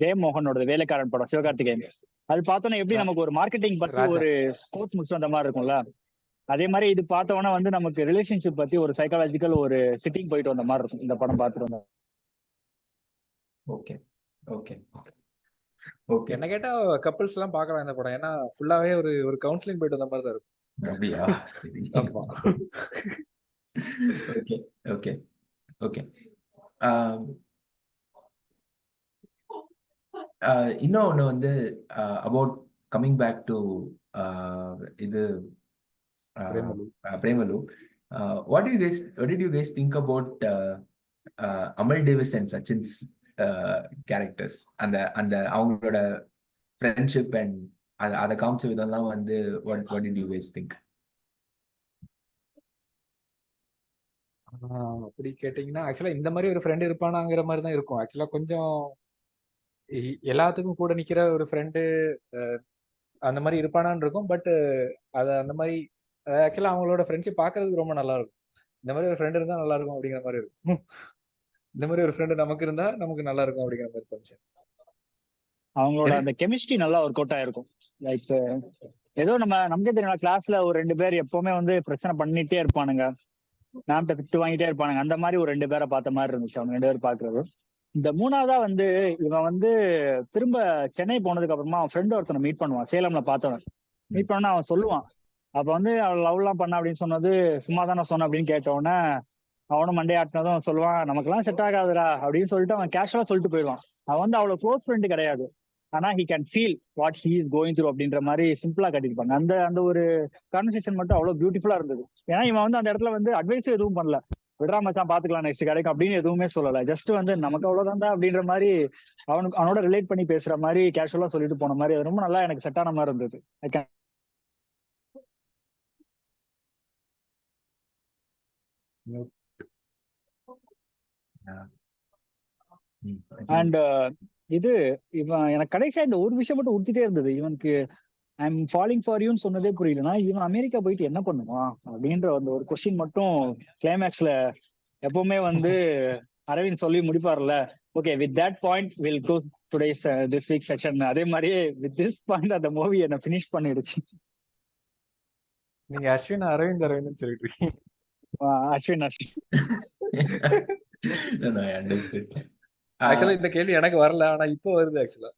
[SPEAKER 3] ஜெயமோகனோடது வேலைக்காரன் படம், சிவகார்த்திகேயன். அது பார்த்தோன்னா எப்படி நமக்கு ஒரு மார்க்கெட்டிங் பத்தி ஒரு கோர்ஸ் முடிச்சு வந்த மாதிரி இருக்கும்ல, அதே மாதிரி இது பார்த்தோன்னா வந்து நமக்கு ரிலேஷன்ஷிப் பத்தி ஒரு சைக்காலஜிக்கல் ஒரு சிட்டிங் போயிட்டு வந்த மாதிரி இருக்கும் இந்த படம் பார்த்துட்டு வந்தோம்.
[SPEAKER 1] Okay okay
[SPEAKER 2] okay. என்ன கேட்டா கப்பிள்ஸ் எல்லாம் பார்க்கலாம் இந்த படம். ஏன்னா ஃபுல்லாவே ஒரு கவுன்சிலிங் போயிட்டு வந்த மாதிரி தான் இருக்கும்.
[SPEAKER 1] அப்படியா?
[SPEAKER 2] ஆமா.
[SPEAKER 1] Okay okay okay. இன்னொன்று வந்து அபவுட் கம்மிங் பேக் டு இது Premalu, what did you guys think about Amal Davis and Sachin's characters? அந்த அவங்களோட ஃப்ரெண்ட்ஷிப் அண்ட் அதை காமிச்ச விதம்லாம் வந்து what did you guys think?
[SPEAKER 2] அப்படி கேட்டீங்கன்னா ஆக்சுவலா இந்த மாதிரி ஒரு ஃப்ரெண்ட் இருப்பானாங்கிற மாதிரி தான் இருக்கும். ஆக்சுவலா கொஞ்சம் எல்லாத்துக்கும் கூட நிக்கிற ஒரு ஃப்ரெண்டு அந்த மாதிரி இருப்பானான்னு இருக்கும். பட் அது அந்த மாதிரி ஆக்சுவலா அவங்களோட ஃப்ரெண்ட்ஷிப் பார்க்கறதுக்கு ரொம்ப நல்லா இருக்கும். இந்த மாதிரி ஒரு ஃப்ரெண்ட் இருந்தா நல்லா இருக்கும் அப்படிங்கிற மாதிரி இருக்கும். இந்த மாதிரி ஒரு ஃப்ரெண்டு நமக்கு இருந்தா நமக்கு நல்லா இருக்கும் அப்படிங்கிற மாதிரி தோணுச்சு.
[SPEAKER 3] அவங்களோட அந்த கெமிஸ்ட்ரி நல்லா ஒர்க் அவுட் ஆயிருக்கும். லைக் ஏதோ நமக்கே தெரியும் கிளாஸ்ல ஒரு 2 பேர் எப்பவுமே வந்து பிரச்சனை பண்ணிட்டே இருப்பானுங்க, மேம்கிட்ட திட்டு வாங்கிட்டே இருப்பானுங்க, அந்த மாதிரி ஒரு 2 பேரை பார்த்த மாதிரி இருந்துச்சு அவங்க 2 பேர் பாக்குறது. இந்த 3ஆவதா வந்து இவன் வந்து திரும்ப சென்னை போனதுக்கு அப்புறமா அவன் ஃப்ரெண்ட் ஒருத்தனை மீட் பண்ணுவான், சேலம்ல பார்த்தவன். மீட் பண்ணா அவன் சொல்லுவான், அப்ப வந்து அவள் லவ் எல்லாம் பண்ண அப்படின்னு சொன்னது சும்மா தானே சொன்ன அப்படின்னு கேட்ட உடனே அவனும் மண்டே ஆட்டினதும் சொல்லுவான், நமக்கெல்லாம் செட் ஆகாதுடா அப்படின்னு சொல்லிட்டு அவன் கேஷுவலா சொல்லிட்டு போயிடுவான். அவன் வந்து அவ்வளவு க்ளோஸ் ஃப்ரெண்டு கிடையாது, ஆனா he can feel what he is going through அப்படின்ற மாதிரி சிம்பிளா கட்டிருப்பாங்க. அந்த ஒரு கான்வர்சேஷன் மட்டும் அவ்வளவு பியூட்டிஃபுல்லா இருந்தது. ஏன்னா இவன் வந்து அந்த இடத்துல வந்து அட்வைஸும் எதுவும் பண்ணல, விடுறா மச்சான் பாத்துக்கலாம் நெக்ஸ்ட் கிடைக்கும் அப்படின்னு எதுவுமே சொல்லல. ஜஸ்ட் வந்து நமக்கு அவ்வளவுதான்டா அப்படின்ற மாதிரி அவனோட ரிலேட் பண்ணி பேசுற மாதிரி கேஷுவலா சொல்லிட்டு போன மாதிரி அது ரொம்ப நல்லா எனக்கு செட் ஆன மாதிரி இருந்தது. அண்ட் இது இவன் எனக்கு கடைசியா இந்த ஒரு விஷயம் மட்டும் உறுத்திட்டே இருந்தது, இவனுக்கு ஐ எம் ஃபாலிங் ஃபார் யூன்னு சொன்னதே புரியலனா இவன் அமெரிக்கா போயிட்டு என்ன பண்ணுவான் அப்படின்ற அந்த ஒரு கொஸ்டின் மட்டும் கிளைமேக்ஸ்ல எப்பவுமே வந்து அரவிந்த் சொல்லி முடிப்பார்ல, okay with that point will go today's this week section, அதே மாதிரியே வித் திஸ் பாயிண்ட் அந்த மூவி என்ன ஃபினிஷ் பண்ணிடுச்சு.
[SPEAKER 2] நீங்க அஸ்வின் அரவிந்த் சொல்லிட்டு இருக்கீங்க.
[SPEAKER 3] Ashwin
[SPEAKER 1] No, I understood.
[SPEAKER 2] ஆக்சுவலா இந்த கேள்வி எனக்கு வரல, ஆனா இப்போ வருது ஆக்சுவலா.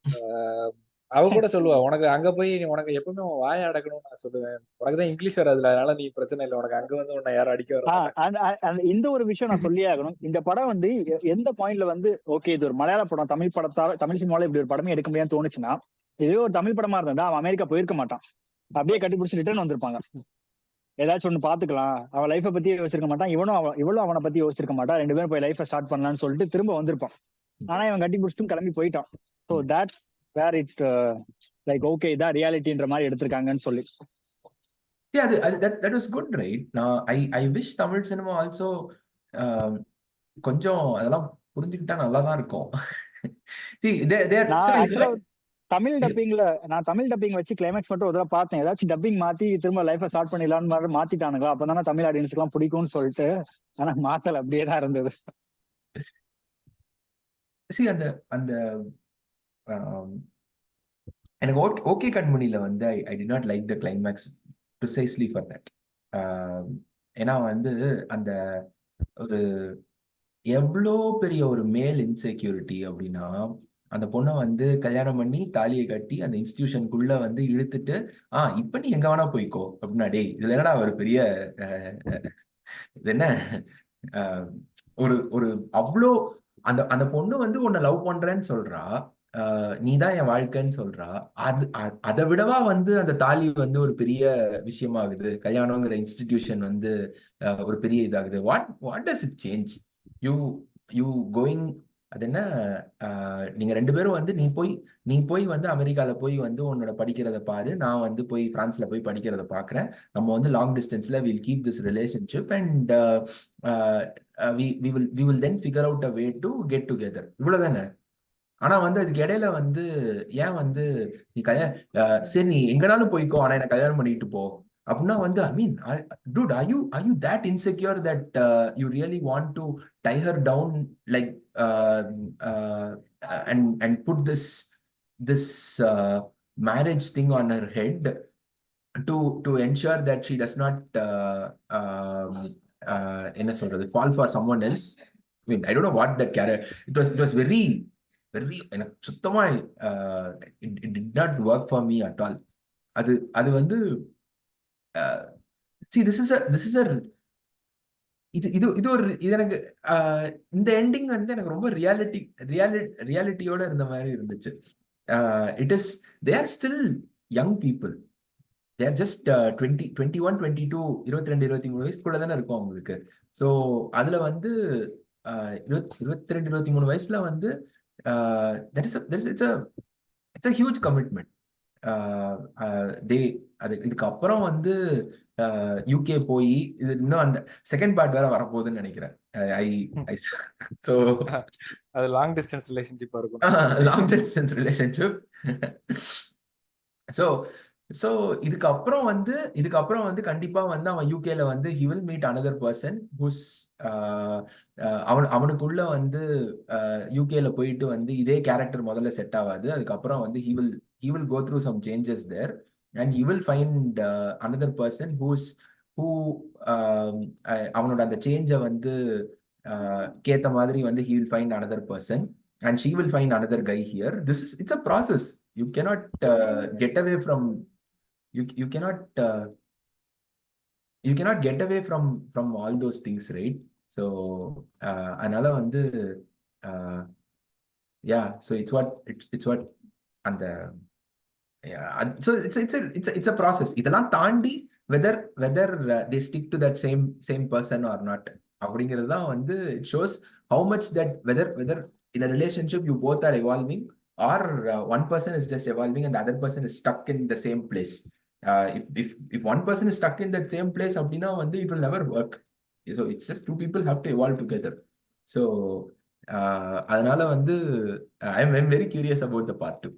[SPEAKER 2] அவ கூட சொல்லுவா, உனக்கு அங்க போய் உனக்கு எப்பவுமே உன் வாயை அடக்கணும்னு நான் சொல்லுவேன். உனக்கு தான் இங்கிலீஷ் வராதுல, அதனால நீ பிரச்சனை இல்லை, உனக்கு அங்க வந்து உன்னை யாரும் அடிக்க வர மாட்டாங்க.
[SPEAKER 3] இந்த ஒரு விஷயம் நான் சொல்லியே ஆகணும். இந்த படம் வந்து எந்த பாயிண்ட்ல வந்து ஓகே இது ஒரு மலையாள படம், தமிழ் படத்தால தமிழ் சினிமாவில் இப்படி ஒரு படமே எடுக்க முடியாதுன்னு தோணுச்சுன்னா, இதே ஒரு தமிழ் படமா இருந்தா அவன் அமெரிக்கா போயிருக்க மாட்டான். அப்படியே கட்டி பிடிச்சி ரிட்டர்ன் வந்திருப்பாங்க. ஏதாச்சும் ஒண்ணு பாத்துக்கலாம், அவன் லைஃபை பத்தி யோசிச்சிருக்க மாட்டான், இவளும் அவனை பத்தி யோசிச்சிருக்க மாட்டான். 2 பேரும் போய் லைஃபை ஸ்டார்ட் பண்ணலாம்னு சொல்லிட்டு திரும்ப வந்திருப்பான். ஆனா இவன் கட்டி பிடிச்சிட்டும் கிளம்பி போயிட்டான். So that where it like okay இதான் ரியாலிட்டின்ற மாதிரி எடுத்திருக்காங்கன்னு சொல்லி.
[SPEAKER 1] Yeah, that was good, right? Now, I wish Tamil cinema also கொஞ்சம் அதெல்லாம் புரிஞ்சுக்கிட்டா நல்லா தான் இருக்கும். See,
[SPEAKER 3] நான் ஆக்சுவலா தமிழ் டப்பிங் வச்சு கிளைமேக்ஸ் மட்டும் ஒரு தடவை பார்த்தேன். ஏதாச்சும் டப்பிங் மாத்தி திரும்ப லைஃபை ஸ்டார்ட் பண்ணிடலாம்னு மாத்திட்டானுங்களா, அப்பதானே தமிழ் ஆடியன்ஸ்க்கு எல்லாம் பிடிக்கும்னு சொல்லிட்டு. ஆனா மாத்தல, அப்படியே தான் இருந்தது.
[SPEAKER 1] See, அந்த அந்த எனக்கு ஓகே கண்மணியில வந்து I did not like the climax precisely for that. ஏன்னா வந்து அந்த ஒரு எவ்வளோ பெரிய ஒரு மேல் இன்செக்யூரிட்டி அப்படின்னா, அந்த பொண்ணை வந்து கல்யாணம் பண்ணி தாலியை கட்டி அந்த இன்ஸ்டிடியூஷனுக்குள்ள வந்து இழுத்துட்டு இப்ப நீ எங்க வேணா போய்க்கோ அப்படின்னா, டேய் இதுல என்னடா ஒரு பெரிய இது என்ன ஒரு ஒரு அவ்வளோ அந்த அந்த பொண்ணு வந்து உன்னை லவ் பண்றேன்னு சொல்றா, நீதான் என் வாழ்க்கைன்னு சொல்றா. அதை விடவா வந்து அந்த தாலி வந்து ஒரு பெரிய விஷயமாகுது, கல்யாணங்கிற இன்ஸ்டிடியூஷன் வந்து ஒரு பெரிய இதாகுது. What does it change you you going? அது என்ன, நீங்க 2 பேரும் வந்து நீ போய் வந்து அமெரிக்கால போய் வந்து உன்னோட படிக்கிறத பாரு, நான் வந்து போய் பிரான்ஸ்ல போய் படிக்கிறத பாக்குறேன். நம்ம வந்து லாங் டிஸ்டன்ஸ்ல will keep this relationship and we will then figure out a way to get together. இவ்வளவுதானே. ஆனா வந்து அதுக்கு இடையில வந்து ஏன் வந்து நீ சரி நீ எங்கனாலும் போய்க்கோ, ஆனா என்ன கல்யாணம் பண்ணிட்டு போ அப்படின்னா வந்து, ஐ மீன் dude, are you that insecure that you really want to tie her down like and put this marriage thing on her head to ensure that she does not என்ன சொல்றது, fall for someone else? I mean, I don't know what that character, it was very எனக்கு சுத்தமா it did not work for me at all. அது வந்து see, this is a இது ஒரு இது எனக்கு இந்த எண்டிங் வந்து எனக்கு ரொம்ப ரியாலிட்டியோட இருந்த மாதிரி இருந்துச்சு. It is they are still young people, they are just 21 22 22 23 வயசுக்குள்ள தானே இருக்கும் அவங்களுக்கு. ஸோ அதுல வந்து 22 23 வயசுல வந்து இட்ஸ் a huge commitment. இதுக்கப்புறம் வந்து யூகே போய் இது இன்னும் அந்த செகண்ட் பார்ட் வேற வரப்போகுதுன்னு நினைக்கிறேன். ஸோ
[SPEAKER 2] அது லாங் டிஸ்டன்ஸ் ரிலேஷன்ஷிப்பா இருக்கும்.
[SPEAKER 1] Long distance relationship. So so இதுக்கப்புறம் வந்து கண்டிப்பா வந்து அவன் யூகேல வந்து he will meet another person who's அவனுக்குள்ள வந்து யூகேல போயிட்டு வந்து இதே கேரக்டர் முதல்ல செட் ஆகாது. அதுக்கப்புறம் வந்து he will go through some changes there and he will find another person who அவனோட அந்த சேஞ்சை வந்து கேத்த மாதிரி வந்து he will find another person and she will find another guy here. It's a process. You cannot get away from you cannot get away from all those things, right? So அதனால வந்து yeah, so it's what and so it's a process. இதெல்லாம் தாண்டி whether they stick to that same person or not அப்படிங்கிறது தான் வந்து it shows how much that whether in a relationship you both are evolving or one person is just evolving and the other person is stuck in the same place. If one person is stuck in that same place அப்படின்னா வந்து it will never work. So it's just two people have to evolve together. So அதனால வந்து I'm very curious about the part 2.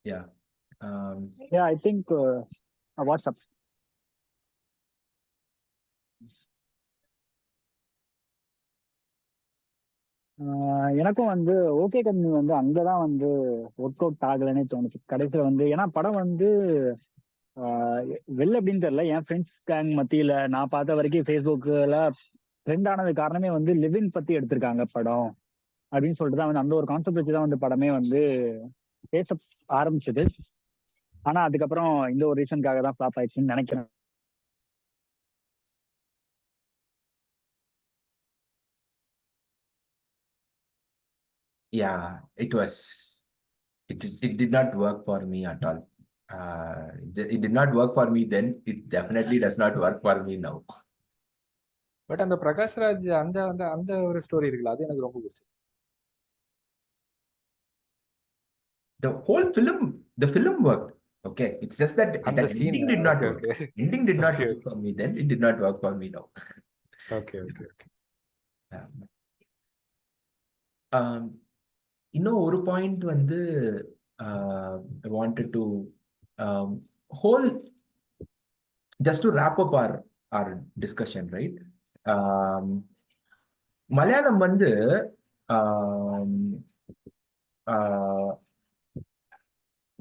[SPEAKER 1] Yeah.
[SPEAKER 3] Yeah, I think what's up? எனக்கும் வந்து okay கம்மி வந்து அங்கதான் வந்து ஒர்க் அவுட் ஆகலைன்னே தோணுச்சு கடைசியில வந்து. ஏன்னா படம் வந்து வெளில அப்படின்னு தெரியல, என் ஃப்ரெண்ட்ஸ் கேங் மத்தியில நான் பார்த்த வரைக்கும் ஃபேஸ்புக்கில் ட்ரெண்ட் ஆனது காரணமே வந்து லிவின் பத்தி எடுத்திருக்காங்க படம் அப்படின்னு சொல்லிட்டு தான் வந்து அந்த ஒரு கான்செப்ட் வச்சு தான் வந்து படமே வந்து பேச ஆரம்பிச்சது. ஆனா அதுக்கப்புறம் இந்த ஒரு ரீசனுக்காக தான் ஃபிளாப் ஆயிடுச்சுன்னு நினைக்கிறேன்.
[SPEAKER 1] Yeah, it did not work for me at all. It did not work for me then. It definitely does not work for me now.
[SPEAKER 2] But அந்த பிரகாஷ் ராஜ் அந்த அந்த அந்த ஒரு ஸ்டோரி இருக்குல்ல, அது எனக்கு ரொம்ப பிடிச்சது.
[SPEAKER 1] The film worked. Okay, it's just that
[SPEAKER 2] அந்த
[SPEAKER 1] the
[SPEAKER 2] scene,
[SPEAKER 1] ending did not
[SPEAKER 2] okay,
[SPEAKER 1] work.
[SPEAKER 2] okay.
[SPEAKER 1] Ending did not
[SPEAKER 2] Okay,
[SPEAKER 1] work for me then. It did not work for me now.
[SPEAKER 2] okay, okay, okay.
[SPEAKER 1] Um, இன்னும் ஒரு point வந்து I wanted to whole just to wrap up our discussion, right? Malayalam வந்து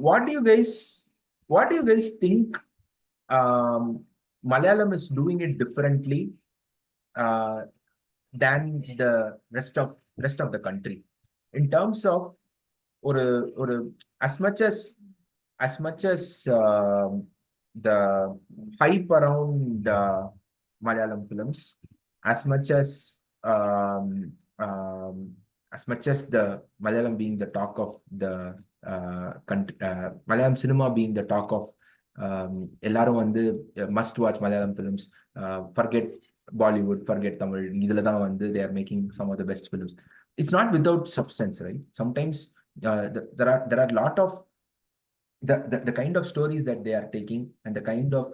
[SPEAKER 1] what do you guys think Malayalam is doing it differently than the rest of the country in terms of or as much as the hype around Malayalam films, as much as the Malayalam being the talk of the country, Malayalam cinema being the talk of எல்லாரும் வந்து must watch Malayalam films, forget Bollywood, forget Tamil, இதுல தான் வந்து they are making some of the best films. It's not without substance, right? Sometimes there are a lot of the kind of stories that they are taking and the kind of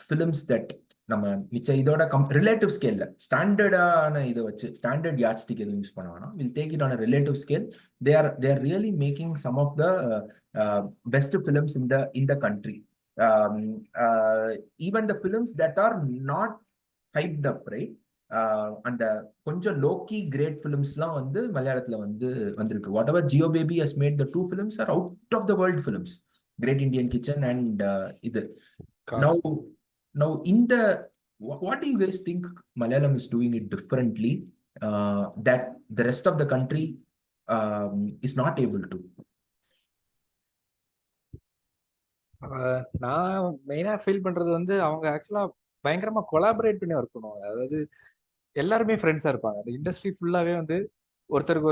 [SPEAKER 1] films that நம்ம மிச்ச இதோட relative ஸ்கேல்ல ஸ்டாண்டர்டான இதை வச்சு standard yardstick எதுவும் use பண்ண வேணாம். Will take it on a relative scale. they are really making some of the best films in the country. Even the films that are not hyped up, right? அந்த கொஞ்சம் Loki great ஃபிலிம்ஸ்லாம் வந்து மலையாளத்துல வந்து வந்திருக்கு. What ever Jio baby has made the 2 films are out of the world films, Great Indian Kitchen and இது. Now in the what do you guys think Malayalam is doing it differently that the rest of the country is not able to?
[SPEAKER 2] நான் மெயினா feel பண்றது வந்து அவங்க ஆக்சுவலா பயங்கரமா collaborate பண்ணி work பண்ணுவாங்க. அதாவது எல்லாருமே ஃப்ரெண்ட்ஸா இருப்பாங்க. அந்த இண்டஸ்ட்ரி ஃபுல்லாவே வந்து ஒருத்தருக்கு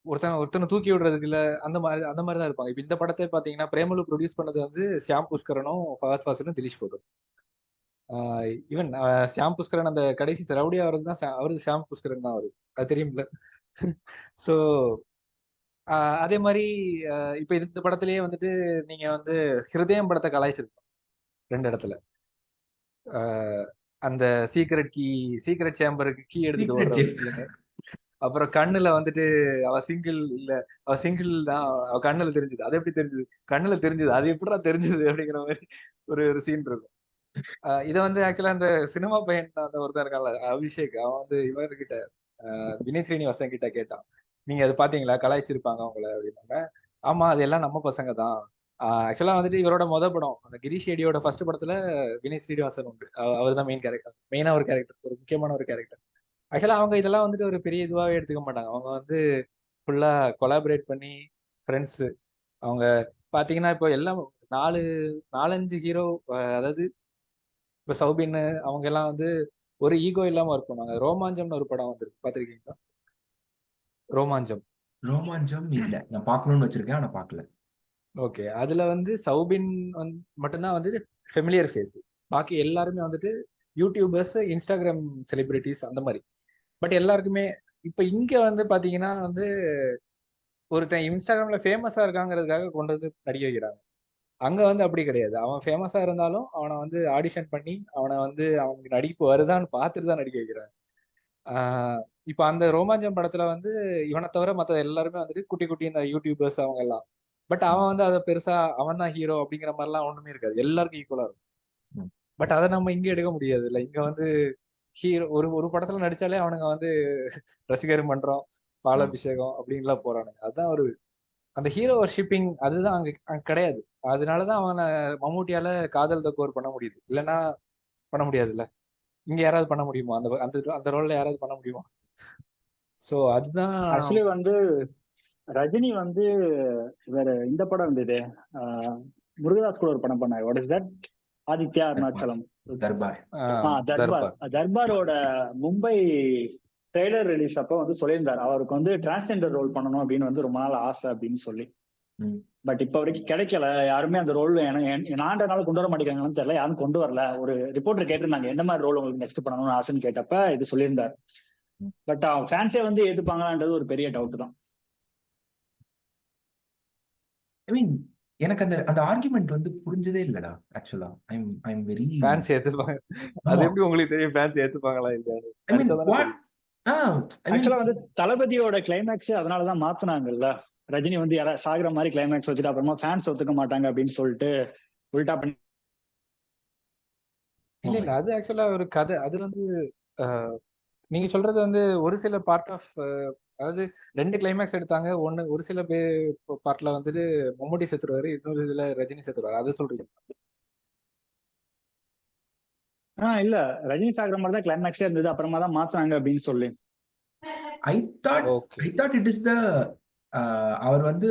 [SPEAKER 2] ஒருத்தனை தூக்கி விடுறதுக்கு இல்ல அந்த மாதிரி தான் இருப்பாங்க. இப்ப இந்த படத்தை பாத்தீங்கன்னா பிரேமலு ப்ரொடியூஸ் பண்ணது வந்து ஷியாம் புஷ்கரனும் ஃபஹத் ஃபாசிலும் திலீஷ் போட்டும். ஈவன் ஷியாம் புஷ்கரன் அந்த கடைசி ரவுடியா அவருக்கு தான் அவருக்கு ஷியாம் புஷ்கரன் தான் அவரு, அது தெரியும்ல. ஸோ அதே மாதிரி இப்ப இந்த படத்திலேயே வந்துட்டு நீங்க வந்து ஹிருதயம் படத்தை கலாய்ச்சிருக்கோம் 2 இடத்துல. அந்த சீக்ரெட் சேம்பருக்கு கீ எடுத்துட்டு ஓடுற ஒரு சீனு. அப்புறம் கண்ணுல வந்துட்டு அவ சிங்கிள் தான், அவ கண்ணுல தெரிஞ்சது. அது எப்படி தெரிஞ்சது? கண்ணுல தெரிஞ்சது, அது எப்படிடா தெரிஞ்சது அப்படிங்கிற மாதிரி ஒரு சீன் இருக்கும். இதை வந்து ஆக்சுவலா அந்த சினிமா பையன் அந்த ஒருத்தர் இருக்கான்ல அபிஷேக், அவன் வந்து இவர்கிட்ட வினய் ஸ்ரீனிவாசன் கிட்ட கேட்டான், நீங்க அது பாத்தீங்களா, கலாய்ச்சிருப்பாங்க அவங்கள அப்படின்னாங்க. ஆமா, அது எல்லாம் நம்ம பசங்க தான். ஆக்சுவலா வந்துட்டு இவரோட படம் அந்த கிரீஷ் ஏடியோட ஃபர்ஸ்ட் படத்துல வினய் ஸ்ரீனிவாசன் உண்டு. அவர் தான் மெயினா ஒரு கேரக்டர், ஒரு முக்கியமான ஒரு கேரக்டர். ஆக்சுவலா அவங்க இதெல்லாம் வந்துட்டு ஒரு பெரிய இதுவாகவே எடுத்துக்க மாட்டாங்க. அவங்க வந்து ஃபுல்லா கொலாபரேட் பண்ணி ஃப்ரெண்ட்ஸ். அவங்க பாத்தீங்கன்னா இப்போ எல்லாம் 4-5 ஹீரோ, அதாவது இப்ப சௌபின் அவங்க எல்லாம் வந்து ஒரு ஈகோ இல்லாம ஒர்க் பண்ணுவாங்க. ரோமாஞ்சம்னு ஒரு படம் வந்திருக்கு, பாத்திருக்கீங்களா?
[SPEAKER 1] ரோமாஞ்சம் இல்ல, நான் பார்க்கணும்னு வச்சிருக்கேன், ஆனா பார்க்கல.
[SPEAKER 2] ஓகே, அதுல வந்து சௌபின் மட்டும்தான் வந்து ஃபெமிலியர் ஃபேஸ். பாக்கி எல்லாருமே வந்துட்டு யூடியூபர்ஸ், இன்ஸ்டாகிராம் செலிபிரிட்டிஸ் அந்த மாதிரி. பட் எல்லாருக்குமே இப்ப இங்க வந்து பாத்தீங்கன்னா வந்து ஒருத்தன் இன்ஸ்டாகிராம்ல ஃபேமஸா இருக்காங்கிறதுக்காக கொண்டு வந்து நடிக்க வைக்கிறாங்க. அங்க வந்து அப்படி கிடையாது. அவன் ஃபேமஸா இருந்தாலும் அவனை வந்து ஆடிஷன் பண்ணி அவனை வந்து அவனுக்கு நடிப்பு வருதான்னு பார்த்துட்டு தான் நடிக்க வைக்கிறாங்க. இப்ப அந்த ரோமாஞ்சம் படத்துல வந்து இவனை தவிர மற்ற எல்லாருமே வந்துட்டு குட்டி குட்டி இந்த யூடியூபர்ஸ் அவங்க எல்லாம். பட் அவன் வந்து அதை பெருசா அவன் தான் ஹீரோ அப்படிங்கிற மாதிரிலாம் ஒண்ணுமே இருக்காது. எல்லாருக்கும் ஈக்குவலா இருக்கும். பட் அதை நம்ம இங்க எடுக்க முடியாது இல்ல. இங்க வந்து ஹீரோ ஒரு படத்துல நடிச்சாலே அவனுங்க வந்து ரசிகர் மன்றம், பாலாபிஷேகம் அப்படின்லாம் போறானுங்க. அதுதான் ஒரு அந்த ஹீரோ வர்ஷிப்பிங் அதுதான் அங்க கிடையாது. அதனாலதான் அவனை மம்முட்டியால காதல் தக்கோர் பண்ண முடியுது. இல்லைன்னா பண்ண முடியாதுல்ல. இங்க யாராவது பண்ண முடியுமா? அந்த அந்த அந்த ரோல்ல யாராவது பண்ண முடியுமா? சோ அதுதான்.
[SPEAKER 3] ஆக்சுவலி வந்து ரஜினி வந்து வேற இந்த படம் இருந்தது, முருகதாஸ் கூட ஒரு படம் பண்ணாரு. What is that? Aditya Arunachalam.
[SPEAKER 1] Darbar.
[SPEAKER 3] Darbar. தர்பாரோட மும்பை ட்ரெய்லர் ரிலீஸ் அப்போ வந்து சொல்லியிருந்தாரு அவருக்கு வந்து டிரான்ஸ்ஜெண்டர் ரோல் பண்ணணும் அப்படின்னு வந்து ரொம்ப நாள் ஆசை அப்படின்னு சொல்லி. பட் இப்ப வரைக்கும் கிடைக்கல. யாருமே அந்த ரோல் நாண்டனால கொண்டு வர மாட்டேங்கிறாங்கன்னு தெரியல. யாரும் கொண்டு வரல. ஒரு ரிப்போர்ட்டர் கேட்டிருந்தாங்க என்ன மாதிரி ரோல் உங்களுக்கு நெக்ஸ்ட் பண்ணணும்னு ஆசைன்னு கேட்டப்ப இது சொல்லியிருந்தாரு. பட் அவன் ஃபேன்ஸே வந்து ஏத்துப்பாங்களான்றது ஒரு பெரிய டவுட் தான்.
[SPEAKER 1] ஐ மீன் எனக்கு அந்த அந்த ஆர்குமெண்ட் வந்து புரிஞ்சதே இல்லடா. ஆக்சுவலா ஐ எம் வெரி
[SPEAKER 2] ஃபேன்ஸ் ஏத்துப்பாங்க. அது எப்படி உங்களுக்கு தெரியும் ஃபேன்ஸ் ஏத்துப்பாங்களா இல்லையா?
[SPEAKER 1] ஐ மீன் வாட்
[SPEAKER 3] ஆக்சுவலா வந்து தளபதியோட கிளைமேக்ஸ் அதனாலதான் மாத்துனாங்கல்ல. ரஜினி வந்து யாரா சாகுற மாதிரி கிளைமேக்ஸ் வச்சுட்டு அப்புறமா ஃபேன்ஸ் ஒத்துக்க மாட்டாங்க அப்படின்னு சொல்லிட்டு உல்டா பண்ணி.
[SPEAKER 2] இல்ல அது ஆக்சுவலா ஒரு கதை. அது வந்து நீங்க சொல்றது வந்து ஒரு சில பார்ட் ஆஃப், அதாவது 2 கிளைமேக்ஸ் எடுத்தாங்க. ஒரு சில பார்ட்ல வந்துட்டு மம்முட்டி செத்துருவாரு, இன்னொரு இதுல ரஜினி செத்துருவாரு. அதை சொல்றீங்க?
[SPEAKER 3] இல்ல, ரஜினி சாகுற மாதிரி தான் கிளைமேக்ஸே இருந்தது, அப்புறமா தான் மாத்துனாங்க அப்படின்னு சொல்லி.
[SPEAKER 1] I thought it is the அவர் வந்து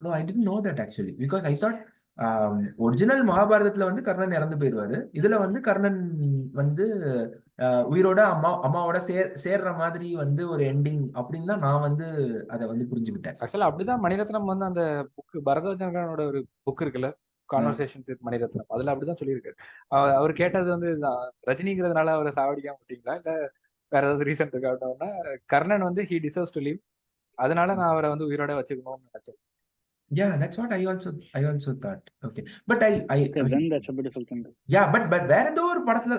[SPEAKER 1] no, I didn't know that actually because I thought original மகாபாரதத்துல வந்து கர்ணன் இறந்து போயிடுவாரு. இதுல வந்து கர்ணன் வந்து உயிரோட அம்மாவோட சேர்ற மாதிரி வந்து ஒரு எண்டிங் அப்படின்னு தான் நான் வந்து அதை வந்து புரிஞ்சுக்கிட்டேன்.
[SPEAKER 2] ஆக்சுவலா அப்படிதான் மணிரத்னம் வந்து அந்த புக், பரதவச்சனோட ஒரு புக் இருக்குல்ல, கான்வர்சேஷன் வித் மணிரத்னம், அதுல அப்படிதான் சொல்லியிருக்காரு. அவர் கேட்டது வந்து ரஜினிங்கிறதுனால அவரை சாவடிக்காம விட்டீங்களா இல்ல வேற ஏதாவது ரீசன் இருக்கா அப்படின்னா, கர்ணன் வந்து ஹி டிசர்வ்ஸ் டு லீவ், அதனால நான் அவரை வந்து உயிரோட வச்சுக்கணும்னு நினைச்சேன்.
[SPEAKER 1] Yeah, that's what I also thought. Okay, but I
[SPEAKER 3] then that's a beautiful thing.
[SPEAKER 1] Yeah, but வேற ஏதோ ஒரு படத்துல,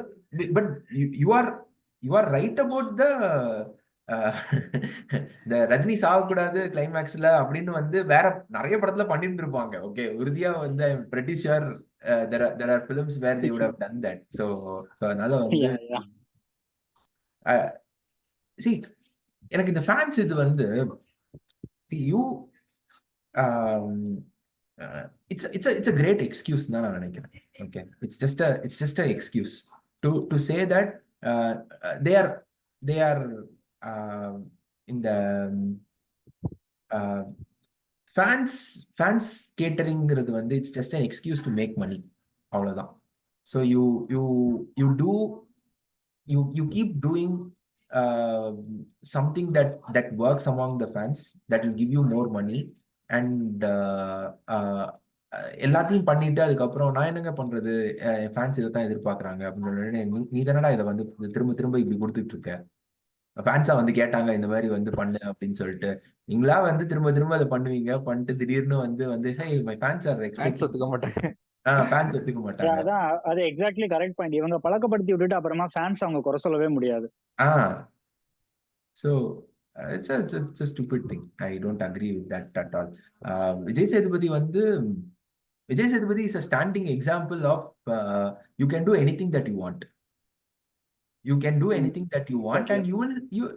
[SPEAKER 1] but you are right about the இந்த ரஜினி சாகக்கூடாது கிளைமேக்ஸ்ல அப்படின்னு வந்து வேற நிறைய படத்துல பண்ணிட்டு இருப்பாங்க. ஓகே, உறுதியா வந்து pretty sure there are films where they would have done that. So அதனால வந்து see எனக்கு இந்த ஃபேன்ஸ் இது வந்து you it's a great excuse தான் நான் நினைக்கிறேன். Okay, it's just a excuse to say that they are in the fans கேட்டரிங்கிறது வந்து it's just an excuse to make money, அவ்வளவுதான். So you keep doing something that works among the fans, that will give you more money, and எல்லாத்தையும் பண்ணிட்டு அதுக்கப்புறம் நான் என்னங்க பண்றது, fans இதை தான் எதிர்பார்க்கறாங்க அப்படின்னு நீ தானடா இதை வந்து திரும்ப திரும்ப இப்படி கொடுத்துட்டு இருக்க. ஃபேன்ஸா வந்து கேட்டாங்க இந்த மாதிரி வந்து பண்ணு அப்படின்னு சொல்லிட்டு, நீங்களா வந்து திரும்ப திரும்ப அதை பண்ணுவீங்க, பண்ணிட்டு திடீர்னு வந்து hey my fans are expect
[SPEAKER 2] ஒத்துக்க மாட்டாங்க.
[SPEAKER 1] ஃபேன்ஸ் ஒத்துக்க மாட்டாங்க.
[SPEAKER 3] அதான் அது எக்ஸாக்ட்லி கரெக்ட் பாயிண்ட். இவங்க பழக்கப்படுத்தி விட்டுட்டு அப்புறமா ஃபேன்ஸ் அவங்க குறை சொல்லவே முடியாது.
[SPEAKER 1] So it's a stupid thing. I don't agree with that at all. Vijay Sethupathi is a standing example of you can do anything that you want. You can do anything that you want, and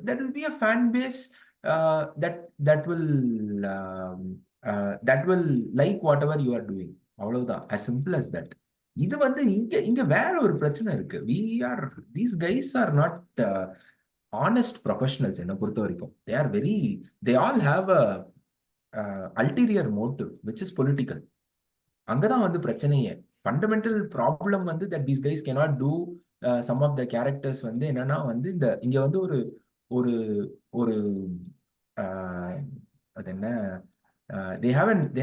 [SPEAKER 1] there will be a fan base that will like whatever you are doing. அவ்வளவுதான், as simple as that. இது வந்து இங்க வேற ஒரு பிரச்சனை இருக்கு. These guys are not honest professionals என்ன பொறுத்த வரைக்கும். they all have a ulterior motive which is political. அங்கதான் வந்து பிரச்சனையே. ஃபண்டமெண்டல் ப்ராப்ளம் வந்து that these guys cannot do some of the characters வந்து என்னன்னா வந்து இங்க வந்து ஒரு அது என்ன, they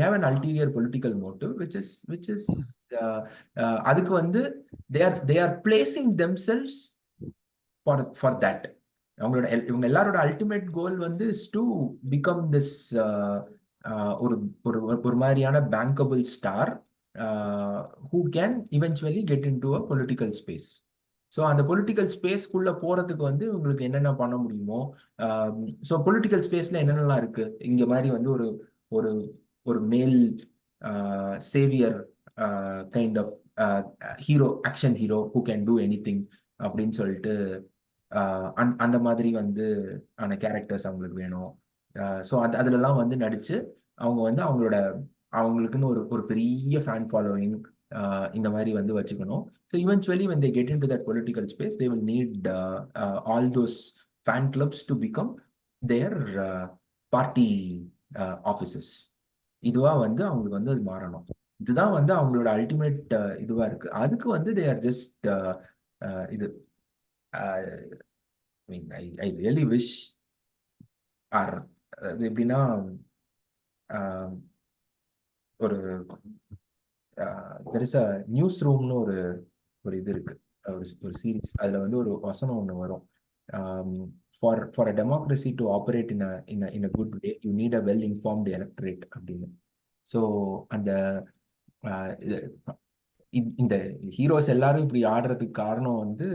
[SPEAKER 1] have an ulterior political motive which is அதுக்கு வந்து they are placing themselves for that. இவங்க எல்லாரோட அல்டிமேட் கோல் வந்து is to become this ஒரு மாதிரியான bankable star who can eventually get into a political space. So அந்த political ஸ்பேஸ்க்குள்ள போறதுக்கு வந்து உங்களுக்கு என்னென்ன பண்ண முடியுமோ, ஸோ பொலிட்டிக்கல் ஸ்பேஸ்ல என்னென்னலாம் இருக்கு, இங்க மாதிரி வந்து ஒரு male saviour kind of hero, action hero who can do anything அப்படின்னு சொல்லிட்டு அந்த மாதிரி வந்து ஆன கேரக்டர்ஸ் அவங்களுக்கு வேணும். ஸோ அதுலலாம் வந்து நடிச்சு அவங்க வந்து அவங்களுக்குன்னு ஒரு ஒரு பெரிய ஃபேன் ஃபாலோவிங் இந்த மாதிரி வந்து வச்சுக்கணும். So eventually when they get into that political space they will need all those fan clubs to become their party offices. இதுவா வந்து அவங்களுக்கு வந்து அது மாறணும். இதுதான் வந்து அவங்களோட அல்டிமேட் இதுவா இருக்கு. அதுக்கு வந்து they are just இது ஐ மீன் ஐ ரியலி விஷ் ஆர் அது எப்படின்னா ஒரு தெர் இஸ் அ நியூஸ் ரூம்னு ஒரு ஒரு இது இருக்கு, ஒரு சீரீஸ். அதுல வந்து ஒரு வசனம் ஒன்று வரும். For a democracy to operate in a good way you need a well informed electorate அப்படின்னு. ஸோ அந்த இந்த ஹீரோஸ் எல்லாரும் இப்படி ஆடுறதுக்கு காரணம் வந்து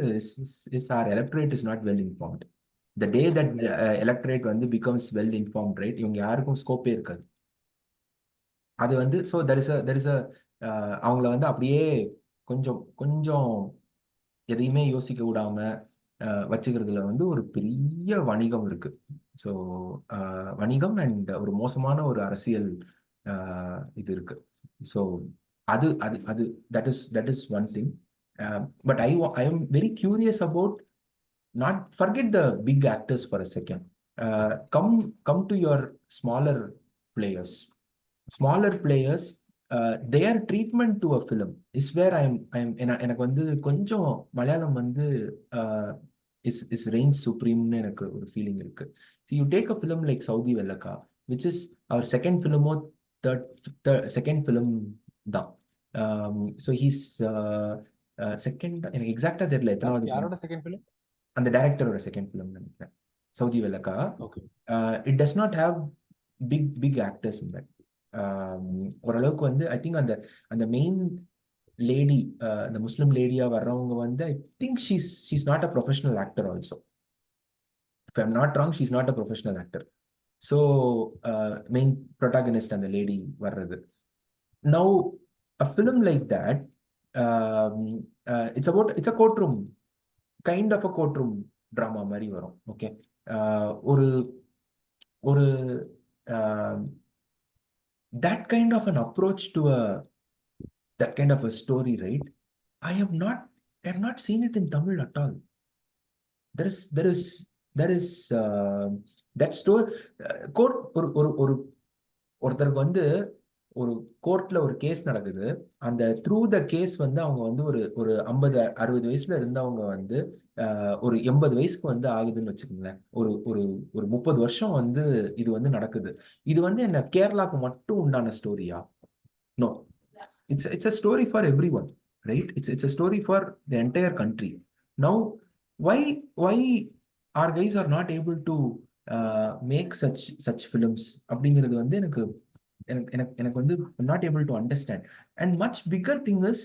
[SPEAKER 1] is our electorate is not well informed. The day that electorate வந்து பிகம்ஸ் வெல் இன்ஃபார்ம்ட் ரைட், இவங்க யாருக்கும் ஸ்கோப்பே இருக்காது. அது வந்து ஸோ தெர் இஸ் அ அவங்கள வந்து அப்படியே கொஞ்சம் கொஞ்சம் எதையுமே யோசிக்க விடாம வச்சுக்கிறதுல வந்து ஒரு பெரிய வணிகம் இருக்கு. ஸோ வணிகம் அண்ட் ஒரு மோசமான ஒரு அரசியல் இது இருக்கு. ஸோ அது அது அது that is one thing. But I am very curious about not forget the big actors for a second. Come to your smaller players. Their treatment to a film is where I'm எனக்கு வந்து கொஞ்சம் மலையாளம் வந்து is reigns supreme னு எனக்கு ஒரு feeling இருக்கு. So you take a film like Saudi Vellakka, which is our second film or second film தான். So he's second, எனக்கு எக்ஸாக்டா தெரியல எத்தனாவது.
[SPEAKER 2] யாரோட செகண்ட் ஃபிலிம்?
[SPEAKER 1] அந்த டைரக்டரோட செகண்ட் ஃபிலிம் நினைக்கிறேன், Saudi Vellakka.
[SPEAKER 2] Okay.
[SPEAKER 1] It does not have big actors in that. ஓரளவுக்கு வந்து ஐ திங்க் அந்த மெயின் லேடி, அந்த முஸ்லிம் லேடியா வர்றவங்க வந்து I think she's not a professional actor also. If I'm not wrong, she's not a professional actor. So main protagonist அந்த lady வர்றது. Now a film like that, it's a court room kind of a court room drama மாதிரி வரும். Okay, ஒரு ஒரு that kind of an approach to that kind of a story, right? I have not seen it in Tamil at all. There is that story. Court ஒருத்தருக்கு வந்து ஒரு கோர்ட்ல ஒரு case நடக்குது. அந்த த்ரூ த கேஸ் வந்து அவங்க வந்து ஒரு 50-60 வயசுல இருந்தவங்க வந்து ஒரு 80 வயசுக்கு வந்து ஆகுதுன்னு வச்சுக்கோங்களேன். ஒரு ஒரு ஒரு 30 வருஷம் வந்து இது வந்து நடக்குது. இது வந்து என்ன கேரளாக்கு மட்டும் உண்டான ஸ்டோரியா? No, it's a story for everyone, right? It's a story for the entire country. Now why our guys are not able to make such films அப்படிங்கிறது வந்து எனக்கு வந்து not able to understand. And much bigger thing is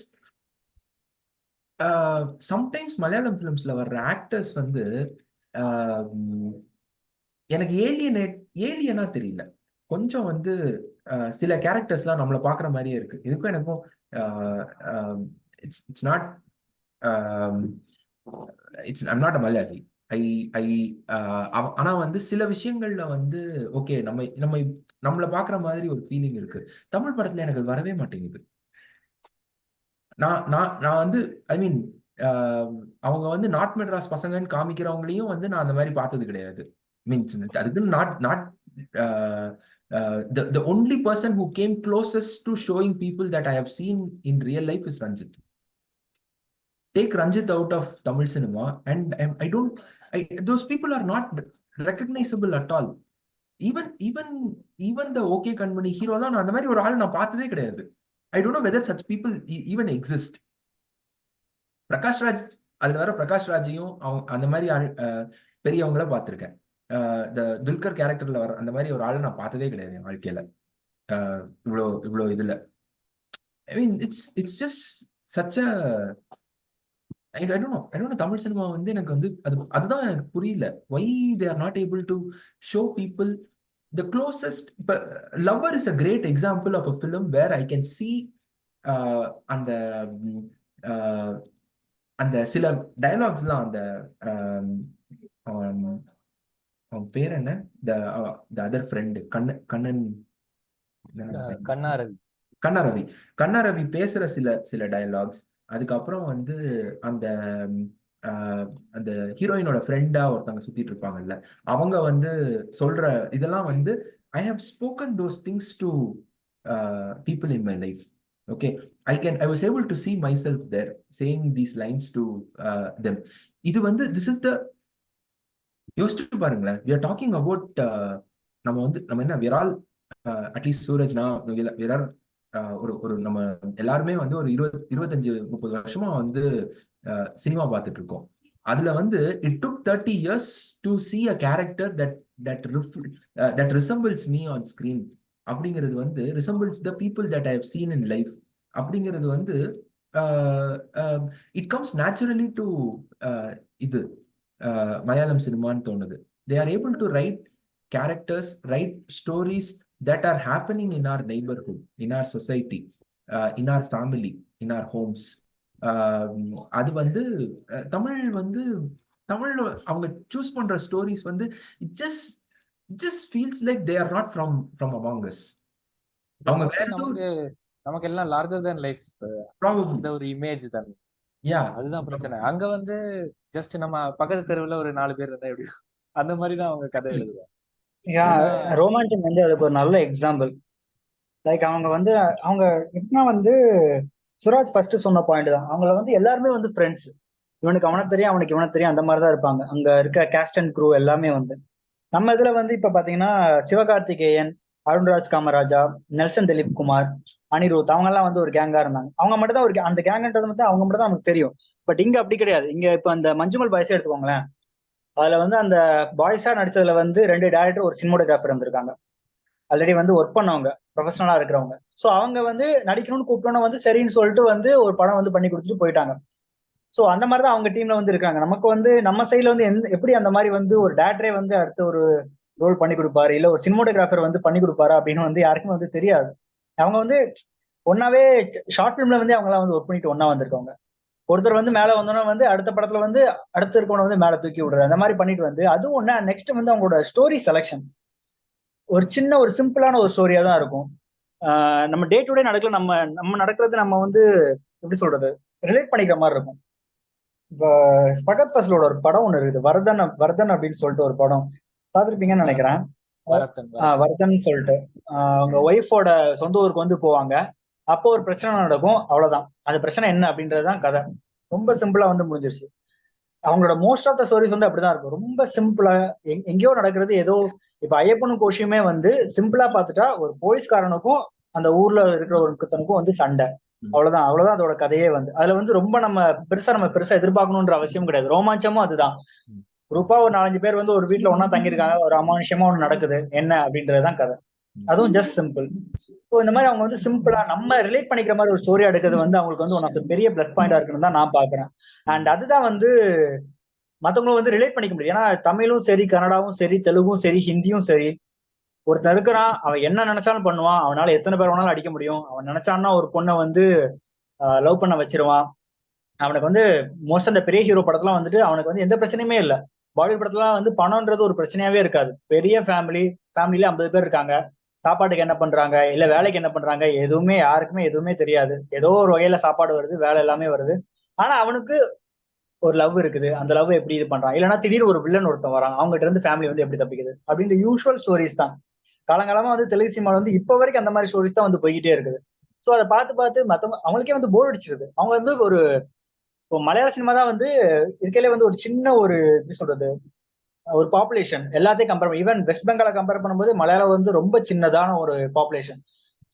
[SPEAKER 1] sometimes Malayalam ஃபிலிம்ஸ்ல வர்ற actors வந்து எனக்கு ஏலியனா தெரியல. கொஞ்சம் வந்து சில கேரக்டர்ஸ்லாம் நம்மளை பார்க்குற மாதிரியே இருக்கு. இதுக்கும் எனக்கும் it's not I'm not a Malayali. ஆனா வந்து சில விஷயங்கள்ல வந்து ஓகே நம்மளை பார்க்குற மாதிரி ஒரு ஃபீலிங் இருக்கு. தமிழ் படத்துல எனக்கு அது வரவே மாட்டேங்குது. நான் வந்து ஐ மீன் அவங்க வந்து நார்த் மெட்ராஸ் பசங்கன்னு காமிக்கிறவங்களையும் வந்து நான் அந்த மாதிரி பார்த்தது கிடையாது. மீன்ஸ் அதுக்கு not the only person who came closest to showing people that I have seen in real life is Ranjit. Take Ranjit out of Tamil cinema and those people are not recognizable at all. Even the OK Kanmani hero la அந்த மாதிரி ஒரு ஆள் நான் பார்த்ததே கிடையாது. I don't know whether such people even exist. Prakash Raj, அதுல வர பிரகாஷ் ராஜையும் அந்த மாதிரி பெரியவங்கள பார்த்திருக்கேன். துல்கர் கேரக்டர்ல வர அந்த மாதிரி ஒரு ஆளை நான் பார்த்ததே கிடையாது என் வாழ்க்கையில. இவ்வளோ இதுல I mean it's just such a I don't know Tamil cinema வந்து எனக்கு வந்து அதுதான் எனக்கு புரியல. why they are not able to show people the closest. Lover is a great example of a film where I can see அந்த சில டயலாக்ஸ்லாம் அந்த அவன் பேர் என்ன, த த அதர் ஃப்ரெண்டு, கண்ணன்
[SPEAKER 2] கண்ணா ரவி.
[SPEAKER 1] கண்ணா ரவி. கண்ணா ரவி பேசுற சில சில டயலாக்ஸ், அதுக்கப்புறம் வந்து அந்த ஆஹ், அந்த ஹீரோயினோட ஃப்ரெண்டா ஒருத்தவங்க சுத்திட்டு இருப்பாங்கல்ல, அவங்க வந்து சொல்ற இதெல்லாம் வந்து I have spoken those things to people in my life. Okay, I was able to see myself there saying these lines to them. இது வந்து திஸ் இஸ் த, யோசிச்சு பாருங்களேன், we are talking about நம்ம என்ன we are all அட்லீஸ்ட் சூரஜ்னா we are ஒரு ஒரு நம்ம எல்லாருமே வந்து ஒரு 25-30 வருஷமா வந்து சினிமா பார்த்துட்டு இருக்கோம். அதுல வந்து it took 30 years to see a character that resembles me on screen. அப்படிங்கிறது வந்து resembles the people that I have seen in life. அப்படிங்கிறது வந்து இட் கம்ஸ் நேச்சுரலி டு இது மலையாளம் சினிமான்னு தோணுது. They are able to write characters, write stories that are happening in our neighborhood, in our society, in our family, in our homes. அது வந்து தமிழ் வந்து தமிழ்ல அவங்க choose பண்ற ஸ்டோரிஸ் வந்து it just feels like they are not from among us. அவங்க வேற
[SPEAKER 2] நமக்கு எல்லாம் லார்ஜர் than லைஃப்
[SPEAKER 1] probably
[SPEAKER 2] அந்த ஒரு இமேஜ் தான்.
[SPEAKER 1] yeah,
[SPEAKER 2] அதுதான் பிரச்சனை. அங்க வந்து ஜஸ்ட் நம்ம பக்கத்து தெருவுல ஒரு 4 பேர் இருந்தா எப்படி அந்த மாதிரி தான் அவங்க கதை எழுதுவாங்க.
[SPEAKER 3] ரோமான்டிக் வந்து அதுக்கு ஒரு நல்ல எக்ஸாம்பிள். லைக் அவங்க வந்து அவங்க எப்படின்னா வந்து சுராஜ் ஃபர்ஸ்ட் சொன்ன பாயிண்ட் தான், அவங்கள வந்து எல்லாருமே வந்து ஃப்ரெண்ட்ஸ். இவனுக்கு அவனை தெரியும், அவனுக்கு இவனை தெரியும், அந்த மாதிரி தான் இருப்பாங்க. அங்க இருக்க கேஸ்ட் அண்ட் க்ரூ எல்லாமே வந்து நம்ம இதுல வந்து இப்ப பாத்தீங்கன்னா சிவகார்த்திகேயன், அருண்ராஜ் காமராஜா, நெல்சன் திலீப் குமார், அனிருத், அவங்க எல்லாம் வந்து ஒரு கேங்கா இருந்தாங்க. அவங்க மட்டும் தான் ஒரு அந்த கேங்ன்றது வந்து அவங்க மட்டும் தான் நமக்கு தெரியும். பட் இங்க அப்படி கிடையாது. இங்க இப்ப அந்த மஞ்சுமல் பாய்ஸே எடுத்துக்கோங்களேன். அதுல வந்து அந்த பாய்ஸா நடிச்சதுல வந்து 2 டேரக்டர், ஒரு சினிமோட்டோகிராஃபர் இருந்திருக்காங்க. ஆல்ரெடி வந்து ஒர்க் பண்ணவங்க, ப்ரொஃபஷனலா இருக்கிறவங்க. ஸோ அவங்க வந்து நடிக்கணும்னு கூப்பிட்டோன்னு வந்து சரின்னு சொல்லிட்டு வந்து ஒரு படம் வந்து பண்ணி கொடுத்துட்டு போயிட்டாங்க. ஸோ அந்த மாதிரி தான் அவங்க டீம்ல வந்து இருக்காங்க. நமக்கு வந்து நம்ம சைட்ல வந்து எப்படி அந்த மாதிரி வந்து ஒரு டேரக்டரே வந்து அடுத்த ஒரு ரோல் பண்ணி கொடுப்பாரு, இல்ல ஒரு சினிமோட்டோகிராஃபர் வந்து பண்ணி கொடுப்பாரு அப்படின்னு வந்து யாருக்கும் வந்து தெரியாது. அவங்க வந்து ஒன்னாவே ஷார்ட் பிலிம்ல வந்து அவங்களாம் வந்து ஒர்க் பண்ணிட்டு ஒன்னா வந்திருக்காங்க. ஒருத்தர் வந்து மேல வந்தோன்னா வந்து அடுத்த படத்துல வந்து அடுத்த இருக்கவனை வந்து மேல தூக்கி விடுறது, அந்த மாதிரி பண்ணிட்டு வந்து அதுவும் ஒன்னா. நெக்ஸ்ட் வந்து அவங்களோட ஸ்டோரி செலெக்ஷன் ஒரு சின்ன ஒரு சிம்பிளான ஒரு ஸ்டோரியா தான் இருக்கும். நம்ம டே டு டே நடக்கல, நம்ம நடக்கிறது நம்ம வந்து எப்படி சொல்றது, ரிலேட் பண்ணிக்கிற மாதிரி இருக்கும். இப்போ ஃபகத் ஃபஸ்லோட ஒரு படம் ஒண்ணு இருக்குது, வர்தன் அப்படின்னு சொல்லிட்டு ஒரு படம் பார்த்துருப்பீங்கன்னு நினைக்கிறேன். வர்தன் சொல்லிட்டு அவங்க ஒய்ஃபோட சொந்த ஊருக்கு வந்து போவாங்க. அப்போ ஒரு பிரச்சனை நடக்கும், அவ்வளவுதான். அந்த பிரச்சனை என்ன அப்படின்றதுதான் கதை. ரொம்ப சிம்பிளா வந்து முடிஞ்சிருச்சு. அவங்களோட மோஸ்ட் ஆஃப் த ஸ்டோரிஸ் வந்து அப்படிதான் இருக்கும், ரொம்ப சிம்பிளா. எங்கேயோ நடக்கிறது ஏதோ. இப்ப ஐயப்பனும் கோஷியுமே வந்து சிம்பிளா பார்த்துட்டா ஒரு போலீஸ்காரனுக்கும் அந்த ஊர்ல இருக்கிற ஒருத்தனுக்கும் வந்து சண்டை, அவ்வளவுதான் அதோட கதையே வந்து. அதுல வந்து ரொம்ப நம்ம பெருசா எதிர்பார்க்கணும்ன்ற அவசியம் கிடையாது. ரோமாஞ்சமும் அதுதான். குரூப்பா ஒரு 4-5 பேர் வந்து ஒரு வீட்டுல ஒன்னா தங்கியிருக்காங்க, ஒரு அமானுஷமா ஒண்ணு நடக்குது, என்ன அப்படின்றதுதான் கதை. அதுவும் ஜஸ்ட் சிம்பிள். ஸோ இந்த மாதிரி அவங்க வந்து சிம்பிளா நம்ம ரிலேட் பண்ணிக்கிற மாதிரி ஒரு ஸ்டோரி எடுக்கிறது வந்து அவங்களுக்கு வந்து ஒன் ஆஃப் த பெரிய பிளஸ் பாயிண்டா இருக்குன்னு தான் நான் பாக்குறேன். அண்ட் அதுதான் வந்து மத்தவங்களும் வந்து ரிலேட் பண்ணிக்க முடியும். ஏன்னா தமிழும் சரி, கன்னடாவும் சரி, தெலுங்கும் சரி, ஹிந்தியும் சரி, ஒருத்தர் இருக்கிறான், அவன் என்ன நினைச்சாலும் பண்ணுவான். அவனால எத்தனை பேர் வேணாலும் அடிக்க முடியும். அவன் நினைச்சான்னா ஒரு பொண்ணை வந்து லவ் பண்ண வச்சிருவான். அவனுக்கு வந்து மோஸ்ட் அந்த பெரிய ஹீரோ படத்துல வந்துட்டு அவனுக்கு வந்து எந்த பிரச்சனையுமே இல்லை. பாலிவுட் படத்துல வந்து பணம்ன்றது ஒரு பிரச்சனையாவே இருக்காது. பெரிய ஃபேமிலியில 50 பேர் இருக்காங்க. சாப்பாட்டுக்கு என்ன பண்றாங்க, இல்ல வேலைக்கு என்ன பண்றாங்க, எதுவுமே யாருக்குமே எதுவுமே தெரியாது. ஏதோ ஒரு வகையில சாப்பாடு வருது, வேலை எல்லாமே வருது. ஆனா அவனுக்கு ஒரு லவ் இருக்குது. அந்த லவ் எப்படி இது பண்றான், இல்லைன்னா திடீர்னு ஒரு வில்லன் ஒருத்தன் வரான், அவங்ககிட்ட இருந்து ஃபேமிலி வந்து எப்படி தப்பிக்குது அப்படின்ற யூஸ்வல் ஸ்டோரிஸ் தான். காலங்காலமா வந்து தெலுங்கு சினிமாவில் வந்து இப்ப வரைக்கும் அந்த மாதிரி ஸ்டோரிஸ் தான் வந்து போய்கிட்டே இருக்குது. ஸோ அதை பார்த்து மத்தவங்க அவங்களுக்கே வந்து போர் அடிச்சிருது. அவங்க வந்து ஒரு இப்போ மலையாள சினிமா தான் வந்து இருக்கையிலே வந்து ஒரு சின்ன ஒரு எப்படி சொல்றது, ஒரு பாப்புலேஷன் எல்லாத்தையும் கம்பேர் பண்ணி, ஈவன் வெஸ்ட் பெங்காலை கம்பேர் பண்ணும்போது மலையாளம் வந்து ரொம்ப சின்னதான ஒரு பாப்புலேஷன்.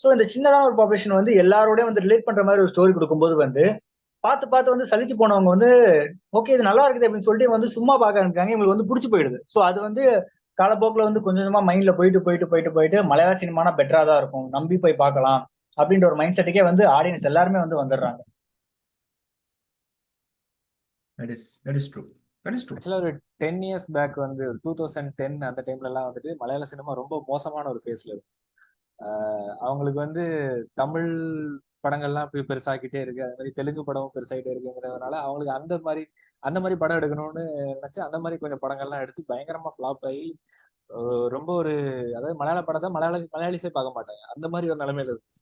[SPEAKER 3] ஸோ இந்த சின்னதான ஒரு பாப்புலேஷன் வந்து எல்லாரோடய வந்து ரிலேட் பண்ற மாதிரி ஒரு ஸ்டோரி கொடுக்கும்போது வந்து பார்த்து வந்து சலிச்சு போனவங்க வந்து ஓகே இது நல்லா இருக்குது அப்படின்னு சொல்லிட்டு வந்து சும்மா பார்க்க ஆரம்பிக்காங்க. இவங்களுக்கு வந்து பிடிச்சி போயிடுது. ஸோ அது வந்து காலப்போக்கில் வந்து கொஞ்சம் கொஞ்சமா மைண்ட்ல போயிட்டு மலையாள சினிமானா பெட்டரா தான் இருக்கும், நம்பி போய் பார்க்கலாம் அப்படின்ற ஒரு மைண்ட் செட்டுக்கே வந்து ஆடியன்ஸ் எல்லாருமே வந்து வந்துடுறாங்க.
[SPEAKER 2] ஆக்சுவலா ஒரு 10 years பேக் வந்து 2010 அந்த டைம்ல எல்லாம் வந்துட்டு மலையாள சினிமா ரொம்ப மோசமான ஒரு ஃபேஸ்ல இருந்துச்சு. அவங்களுக்கு வந்து தமிழ் படங்கள்லாம் பெருசாக்கிட்டே இருக்கு, அது மாதிரி தெலுங்கு படமும் பெருசாகிட்டே இருக்குங்கிறதுனால அவங்களுக்கு அந்த மாதிரி படம் எடுக்கணும்னு நினைச்சு அந்த மாதிரி கொஞ்சம் படங்கள்லாம் எடுத்து பயங்கரமா ஃபிளாப் ஆகி ரொம்ப ஒரு, அதாவது மலையாள படத்தை மலையாளிஸே பார்க்க மாட்டாங்க, அந்த மாதிரி ஒரு நிலைமையில இருந்துச்சு.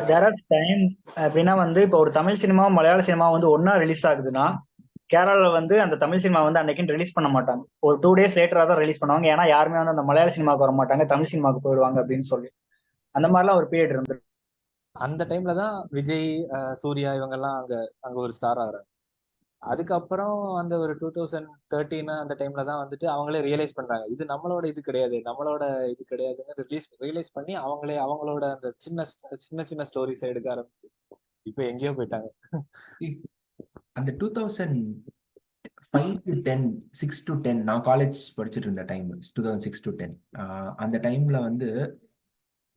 [SPEAKER 4] தேர் ஆர் டைம் எப்படின்னா வந்து இப்போ ஒரு தமிழ் சினிமா மலையாள சினிமா வந்து ஒன்னா ரிலீஸ் ஆகுதுன்னா கேரளால வந்து அந்த தமிழ் சினிமா வந்து அன்னைக்குன்னு ரிலீஸ் பண்ண மாட்டாங்க, ஒரு 2 days லேட்டரா தான் ரிலீஸ் பண்ணுவாங்க. ஏன்னா யாருமே வந்து அந்த மலையாள சினிமாவுக்கு வர மாட்டாங்க, தமிழ் சினிமாவுக்கு போயிடுவாங்க அப்படின்னு சொல்லி அந்த மாதிரிலாம் ஒரு பீரியட் இருந்து.
[SPEAKER 2] அந்த டைம்ல தான் விஜய், சூர்யா இவங்கெல்லாம் அங்க அங்க ஒரு ஸ்டார் ஆகுறாங்க. அதுக்கப்புறம் அந்த ஒரு 2013 அந்த டைம்ல தான் வந்துட்டு அவங்களே ரியலைஸ் பண்றாங்க, இது நம்மளோட இது கிடையாது, நம்மளோட இது கிடையாதுன்னு ரியலைஸ் பண்ணி அவங்களோட அந்த சின்ன சின்ன சின்ன ஸ்டோரிஸ் எடுக்க ஆரம்பிச்சு இப்ப எங்கேயோ போயிட்டாங்க.
[SPEAKER 1] அந்த 2005 to 10, 6 to 10 நான் காலேஜ் படிச்சுட்டு இருந்த டைம் 2006 to 10. அந்த டைம்ல வந்து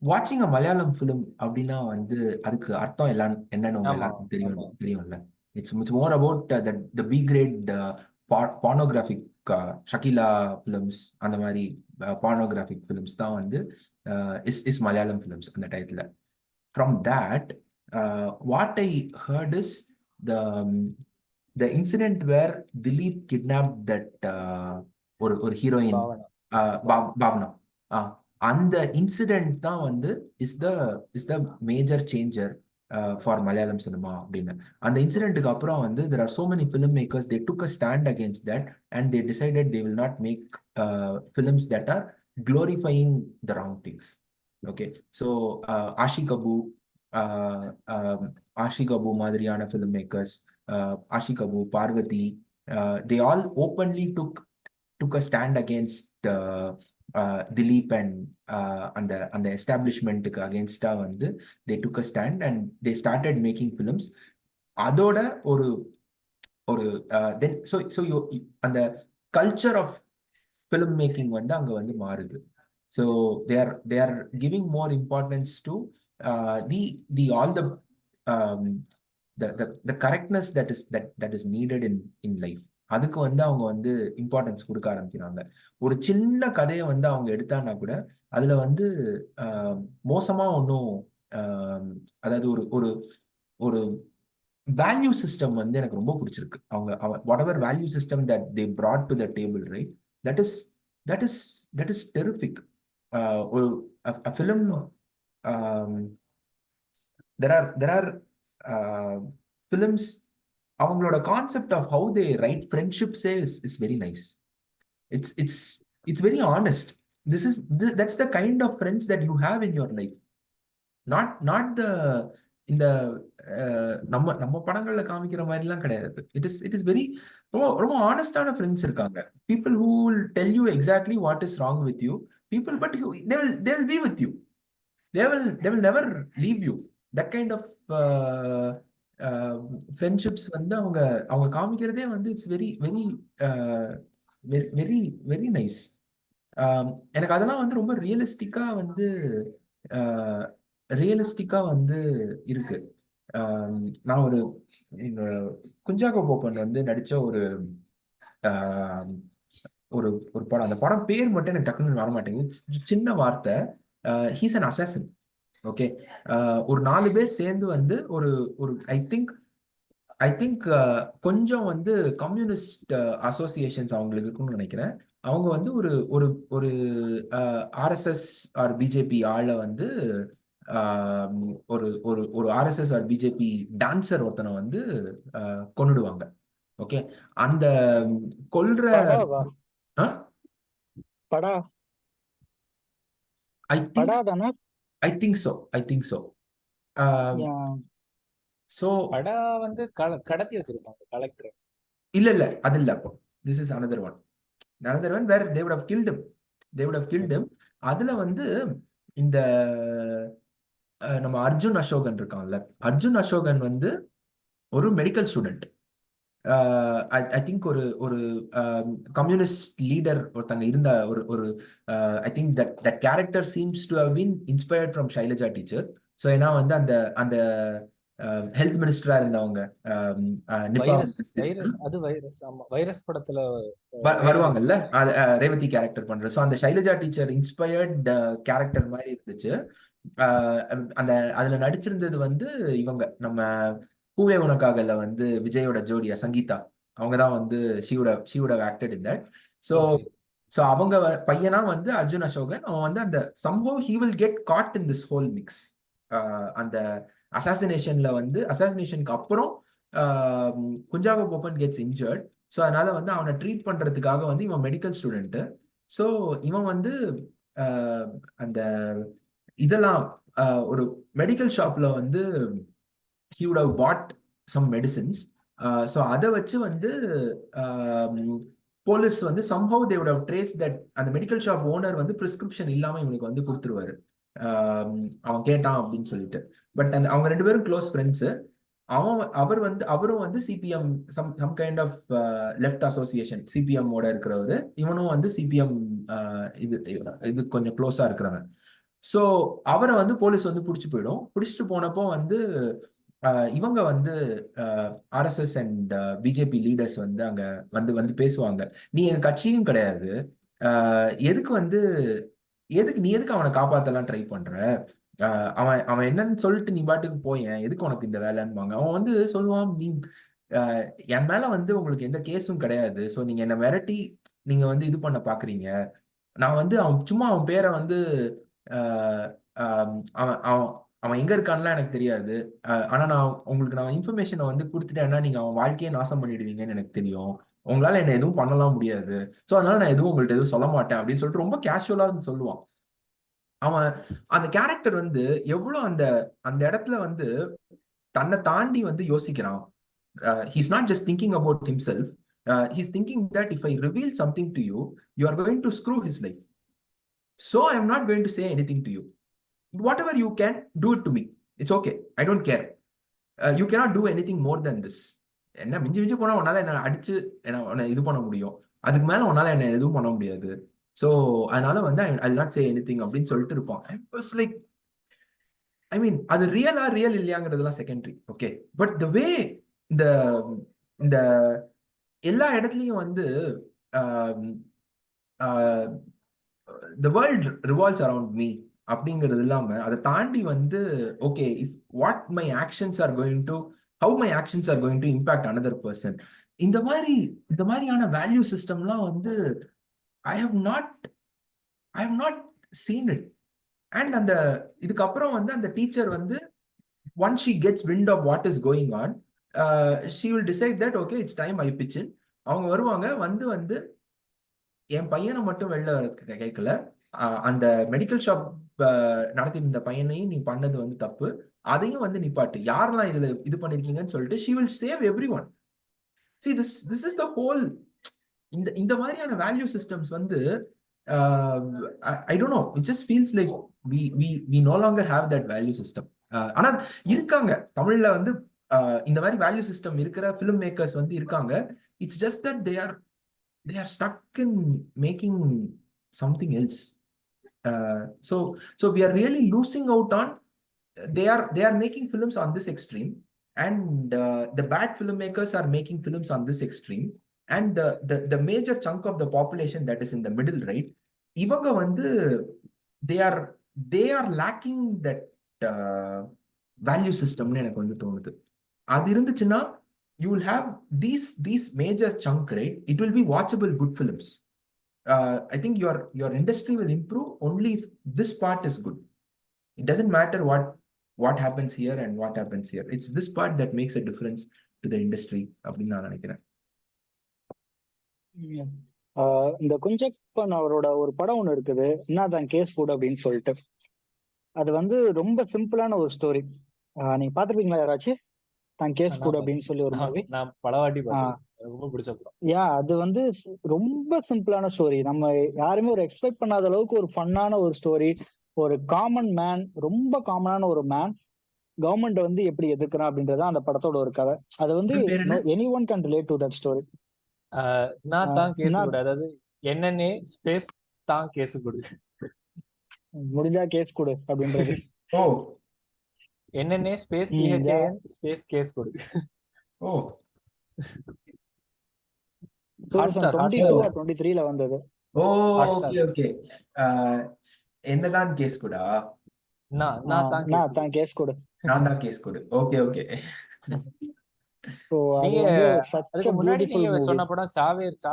[SPEAKER 1] வாட்சிங் அ மலையாளம் ஃபிலிம் அப்படின்னா வந்து அதுக்கு அர்த்தம் எல்லாம் என்னன்னு உங்க
[SPEAKER 2] ஆமா
[SPEAKER 1] எல்லாருக்கும்
[SPEAKER 2] ஆமா.
[SPEAKER 1] தெரியும்ல. It's more about the B grade pornographic Shakeela films, அந்த மாதிரி பார்னோகிராஃபிக் ஃபிலிம்ஸ் தான் வந்து இஸ் மலையாளம் ஃபிலிம்ஸ் அந்த டயத்துல. From that, what I heard is the incident where Dilip kidnapped that ஒரு ஹீரோயின்
[SPEAKER 2] பாவனா.
[SPEAKER 1] பாவனா. அந்த இன்சிடென்ட் தான் வந்து is the major changer for Malayalam cinema அப்படின்னு. அந்த இன்சிடென்ட்டுக்கு அப்புறம் வந்து there are so many filmmakers, they took a stand against that and they decided they will not make films that are glorifying the wrong things. Okay, so Ashik Abu மாதிரியான filmmakers, Ashik Abu, Parvati, they all openly took a stand against Dilip and அந்த எஸ்டாப்ளிஷ்மெண்ட்டுக்கு அகேன்ஸ்டா வந்து they took a stand and they started making films. அதோட ஒரு then so அந்த culture of film making வந்து அங்க வந்து மாறுது. So they are giving more importance to the all the correctness that is needed in life. அதுக்கு வந்து அவங்க வந்து இம்பார்ட்டன்ஸ் கொடுக்க ஆரம்பிக்கிறாங்க. ஒரு சின்ன கதையை வந்து அவங்க எடுத்தாங்கன்னா கூட அதுல வந்து மோசமா ஒன்றும், அதாவது ஒரு ஒரு வேல்யூ சிஸ்டம் வந்து எனக்கு ரொம்ப பிடிச்சிருக்கு. அவங்க what ever value system that they brought to the table, right? That is terrific. A film, there are films, அவங்களோட concept of how they write friendships is very nice. It's very honest. That's the kind of friends that you have in your life. Not the இந்த நம்ம படங்கள்ல காமிக்கிற மாதிரிலாம் கிடையாது. It is very ரொம்ப ஆனஸ்டான friends இருக்காங்க. People who will tell you exactly what is wrong with you. People, but they will be with you. They will never leave you. That kind of friendships வந்து அவங்க காமிக்கிறதே வந்து it's very very very very nice. எனக்கு அதெல்லாம் வந்து ரொம்ப ரியலிஸ்டிக்கா வந்து இருக்கு. நான் குஞ்சாக்கோ போப்பன் வந்து நடிச்ச ஒரு படம், அந்த படம் பேர் மட்டும் எனக்கு டக்குன்னு வர மாட்டேங்குது. சின்ன வார்த்தை, ஹீஸ் அன் அசாசின். ஓகே, ஒரு 4 பேர் சேர்ந்து வந்து ஒரு ஐ திங்க் கொஞ்சம் வந்து கம்யூனிஸ்ட் அசோசியேஷன்ஸ் அவங்களுக்கு இருக்குன்னு நினைக்கிறேன். அவங்க வந்து ஒரு ஆர்எஸ்எஸ் ஆர் பிஜேபி ஆளை வந்து ஒரு ஆர்எஸ்எஸ் ஆர் பிஜேபி டான்சர் ஒருத்தனை வந்து கொன்னுடுவாங்க. ஓகே, அந்த கொல்ற I think so. So
[SPEAKER 2] படா வந்து கடத்தி வச்சிருப்பாங்க கலெக்டர். இல்ல
[SPEAKER 1] அது இல்ல. அப்போ this is another one where they would have killed him. அதுல வந்து இந்த நம்ம அர்ஜுன் அசோகன் இருக்கான்ல, அர்ஜுன் அசோகன் வந்து ஒரு மெடிக்கல் ஸ்டூடெண்ட். ஐ திங்க் ஒரு கம்யூனிஸ்ட் லீடர் ஒருத்தங்க இருந்த ஒரு I think that character seems to have been inspired from Shailaja teacher. So ஏன்னா வந்து அந்த ஹெல்த் மினிஸ்டரா இருந்தவங்க
[SPEAKER 2] வைரஸ் படத்துல
[SPEAKER 1] வருவாங்கல்ல, ரேவதி கேரக்டர் பண்ற. ஸோ அந்த ஷைலஜா டீச்சர் இன்ஸ்பயர்ட் கேரக்டர் மாதிரி இருந்துச்சு. அந்த அதுல நடிச்சிருந்தது வந்து இவங்க நம்ம பூவே உனக்காகல வந்து விஜயோட ஜோடியா சங்கீதா. அவங்க தான் வந்து ஷீவுட ஆக்டட் இந்த. So
[SPEAKER 2] okay.
[SPEAKER 1] ஸோ அவங்க பையனா வந்து அர்ஜுன் அசோகன். அவன் வந்து அந்த somehow he will get caught in this whole mix. அந்த அசாசினேஷனுக்கு அப்புறம் குஞ்சாகோ போப்பன் கெட்ஸ் இன்ஜர்ட். ஸோ அதனால வந்து அவனை ட்ரீட் பண்றதுக்காக வந்து இவன் மெடிக்கல் ஸ்டூடெண்ட். ஸோ இவன் வந்து ஆஹ் அந்த இதெல்லாம் ஒரு மெடிக்கல் ஷாப்ல வந்து he would have bought some medicines. So அதை வச்சு வந்து போலீஸ் வந்து somehow they would have traced that அந்த மெடிக்கல் ஷாப் ஓனர் வந்து பிரிஸ்கிரிப்ஷன் இல்லாம இவனுக்கு வந்து கொடுத்துருவாரு. அவன் கேட்டான் அப்படின்னு சொல்லிட்டு. பட் அந்த அவங்க 2 பேரும் க்ளோஸ் ஃப்ரெண்ட்ஸ். அவரும் வந்து CPM some kind of left association CPM ஓட இருக்கிறவரு. இவனும் வந்து சிபிஎம் இது கொஞ்சம் க்ளோஸா இருக்கிறவன். ஸோ அவரை வந்து போலீஸ் வந்து பிடிச்சிட்டு போனப்போ வந்து இவங்க வந்து ஆர்எஸ்எஸ் அண்ட் பிஜேபி லீடர்ஸ் வந்து அங்க வந்து பேசுவாங்க. நீ எங்க கட்சியும் கிடையாது, எதுக்கு நீ அவனை காப்பாத்தலாம் ட்ரை பண்ற, அவன் என்னன்னு சொல்லிட்டு நீ பாட்டுக்கு போயேன், எதுக்கு உனக்கு இந்த வேலைன்னுவாங்க. அவன் வந்து சொல்லுவான், நீ என் மேல வந்து உங்களுக்கு எந்த கேஸும் கிடையாது, ஸோ நீங்க என்ன மிரட்டி நீங்க வந்து இது பண்ண பாக்குறீங்க. நான் வந்து அவன் பேரை வந்து அவன் எங்க இருக்கான்லாம் எனக்கு தெரியாது. ஆனா நான் இன்ஃபர்மேஷனை வந்து கொடுத்துட்டேன்னா நீங்க அவன் வாழ்க்கையை நாசம் பண்ணிடுவீங்கன்னு எனக்கு தெரியும். உங்களால என்ன எதுவும் பண்ணலாம் முடியாது. ஸோ அதனால நான் உங்கள்ட்ட எதுவும் சொல்ல மாட்டேன் அப்படின்னு சொல்லிட்டு ரொம்ப கேஷுவலா சொல்லுவான். அவன் அந்த கேரக்டர் வந்து எவ்வளவு அந்த இடத்துல வந்து தன்னை தாண்டி வந்து யோசிக்கிறான். He's not just thinking about himself. He's thinking that if I reveal something to you, you are going to screw his life. So I am not going to say anything to you. Whatever you can, do it to me. It's okay. I don't care. You cannot do anything more than this. என்ன மிஞ்சி போனா உன்னால என்ன அடிச்சு என்ன இது பண்ண முடியும், அதுக்கு மேல உன்னால என்ன எதுவும் பண்ண முடியாது. ஸோ அதனால வந்து ஐ நாட் சே எனிதிங் அப்படின்னு சொல்லிட்டு இருப்பான். லைக் ஐ மீன் அது ரியல் இல்லையாங்கிறதுலாம் secondary. Okay, but the way இந்த இந்த எல்லா இடத்துலயும் வந்து the world revolves around me அப்படிங்கிறது இல்லாம அதை தாண்டி வந்து okay, if what my actions are going to how my actions are going to impact another person, இந்த மாதிரியான வேல்யூ சிஸ்டம்லாம் வந்து I have not seen it. And அந்த இதுக்கப்புறம் வந்து அந்த டீச்சர் வந்து once she gets wind of what is going on, she will decide that okay, it's time I pitch in. அவங்க வருவாங்க, வந்து என் பையனை மட்டும் வெளில கேட்கல, அந்த மெடிக்கல் ஷாப் நடத்தி இந்த பையனையும் நீ பண்ணது வந்து தப்பு, அதையும் வந்து நிப்பாட்டு, யாரெல்லாம் இதுல இது பண்ணிருக்கீங்கன்னு சொல்லிட்டு she will save everyone. See, this is the whole இந்த மாதிரியான வேல்யூ சிஸ்டம்ஸ் வந்து I don't know, it just feels like we no longer have that value system. ஆனா இருக்காங்க தமிழ்ல வந்து இந்த மாதிரி வேல்யூ சிஸ்டம் இருக்கிற ஃபிலிம் மேக்கர்ஸ் வந்து இருக்காங்க. It's just that they are stuck in making something else. So we are really losing out on, they are making films on this extreme, and the bad filmmakers are making films on this extreme, and the major chunk of the population that is in the middle, right, இவங்க வந்து they are lacking that value systemனு எனக்கு வந்து தோணுது. அது இருந்துச்சுன்னா you will have these major chunk, right? It will be watchable good films. I think your industry will improve only if this part is good. It doesn't matter what happens here and what happens here. It's this part that makes a difference to the industry அப்படின்னு நான் நினைக்கிறேன்.
[SPEAKER 3] இந்த குஞ்சப்பன் அவரோட ஒரு படம் ஒண்ணு இருக்குது, என்னதான் கேஸ் கூட அப்படின்னு சொல்லிட்டு. அது வந்து ரொம்ப சிம்பிளான ஒரு ஸ்டோரி. நீங்க பாத்துருப்பீங்களா யாராச்சும்? தான் கேஸ் கூட அப்படின்னு சொல்லி ஒரு மூவி.
[SPEAKER 2] நான் பலவாட்டி பார்த்தேன், ரொம்ப பிடிச்ச படம்.
[SPEAKER 3] அது வந்து ரொம்ப சிம்பிளான ஸ்டோரி. நம்ம யாருமே ஒரு எக்ஸ்பெக்ட் பண்ணாத அளவுக்கு ஒரு ஃபன்னான ஒரு ஸ்டோரி. ஒரு காமன் மேன், ரொம்ப காமனான ஒரு மேன் கவர்மெண்ட் வந்து எப்படி எதிர்க்கிறான் அப்படின்றது அந்த படத்தோட ஒரு கதை. அது வந்து anyone can relate to that story.
[SPEAKER 2] நான் தான் கேஸ் கூட, அதாவது என்னன்னே ஸ்பேஸ் தான் கேஸ் கொடு,
[SPEAKER 3] முடிஞ்சா கேஸ் கொடு அப்படின்றது.
[SPEAKER 1] ஓ,
[SPEAKER 2] என்னன்னே ஸ்பேஸ் THAN ஸ்பேஸ் கேஸ் கொடு.
[SPEAKER 1] ஓ,
[SPEAKER 3] 2023ல வந்தது.
[SPEAKER 1] ஓ, ஓகே ஓகே. என்னதான் கேஸ் கூடா?
[SPEAKER 2] நான் தான் கேஸ்
[SPEAKER 3] தான் கேஸ் கொடு.
[SPEAKER 1] நான் தான் கேஸ் கொடு. Okay okay.
[SPEAKER 3] ஸோ அது
[SPEAKER 2] நீங்க
[SPEAKER 3] வந்து such
[SPEAKER 2] அதுக்கு
[SPEAKER 3] a
[SPEAKER 2] முன்னாடி
[SPEAKER 3] beautiful
[SPEAKER 2] நீங்க
[SPEAKER 3] movie.
[SPEAKER 2] சொன்ன படம் சாவேர் தான்.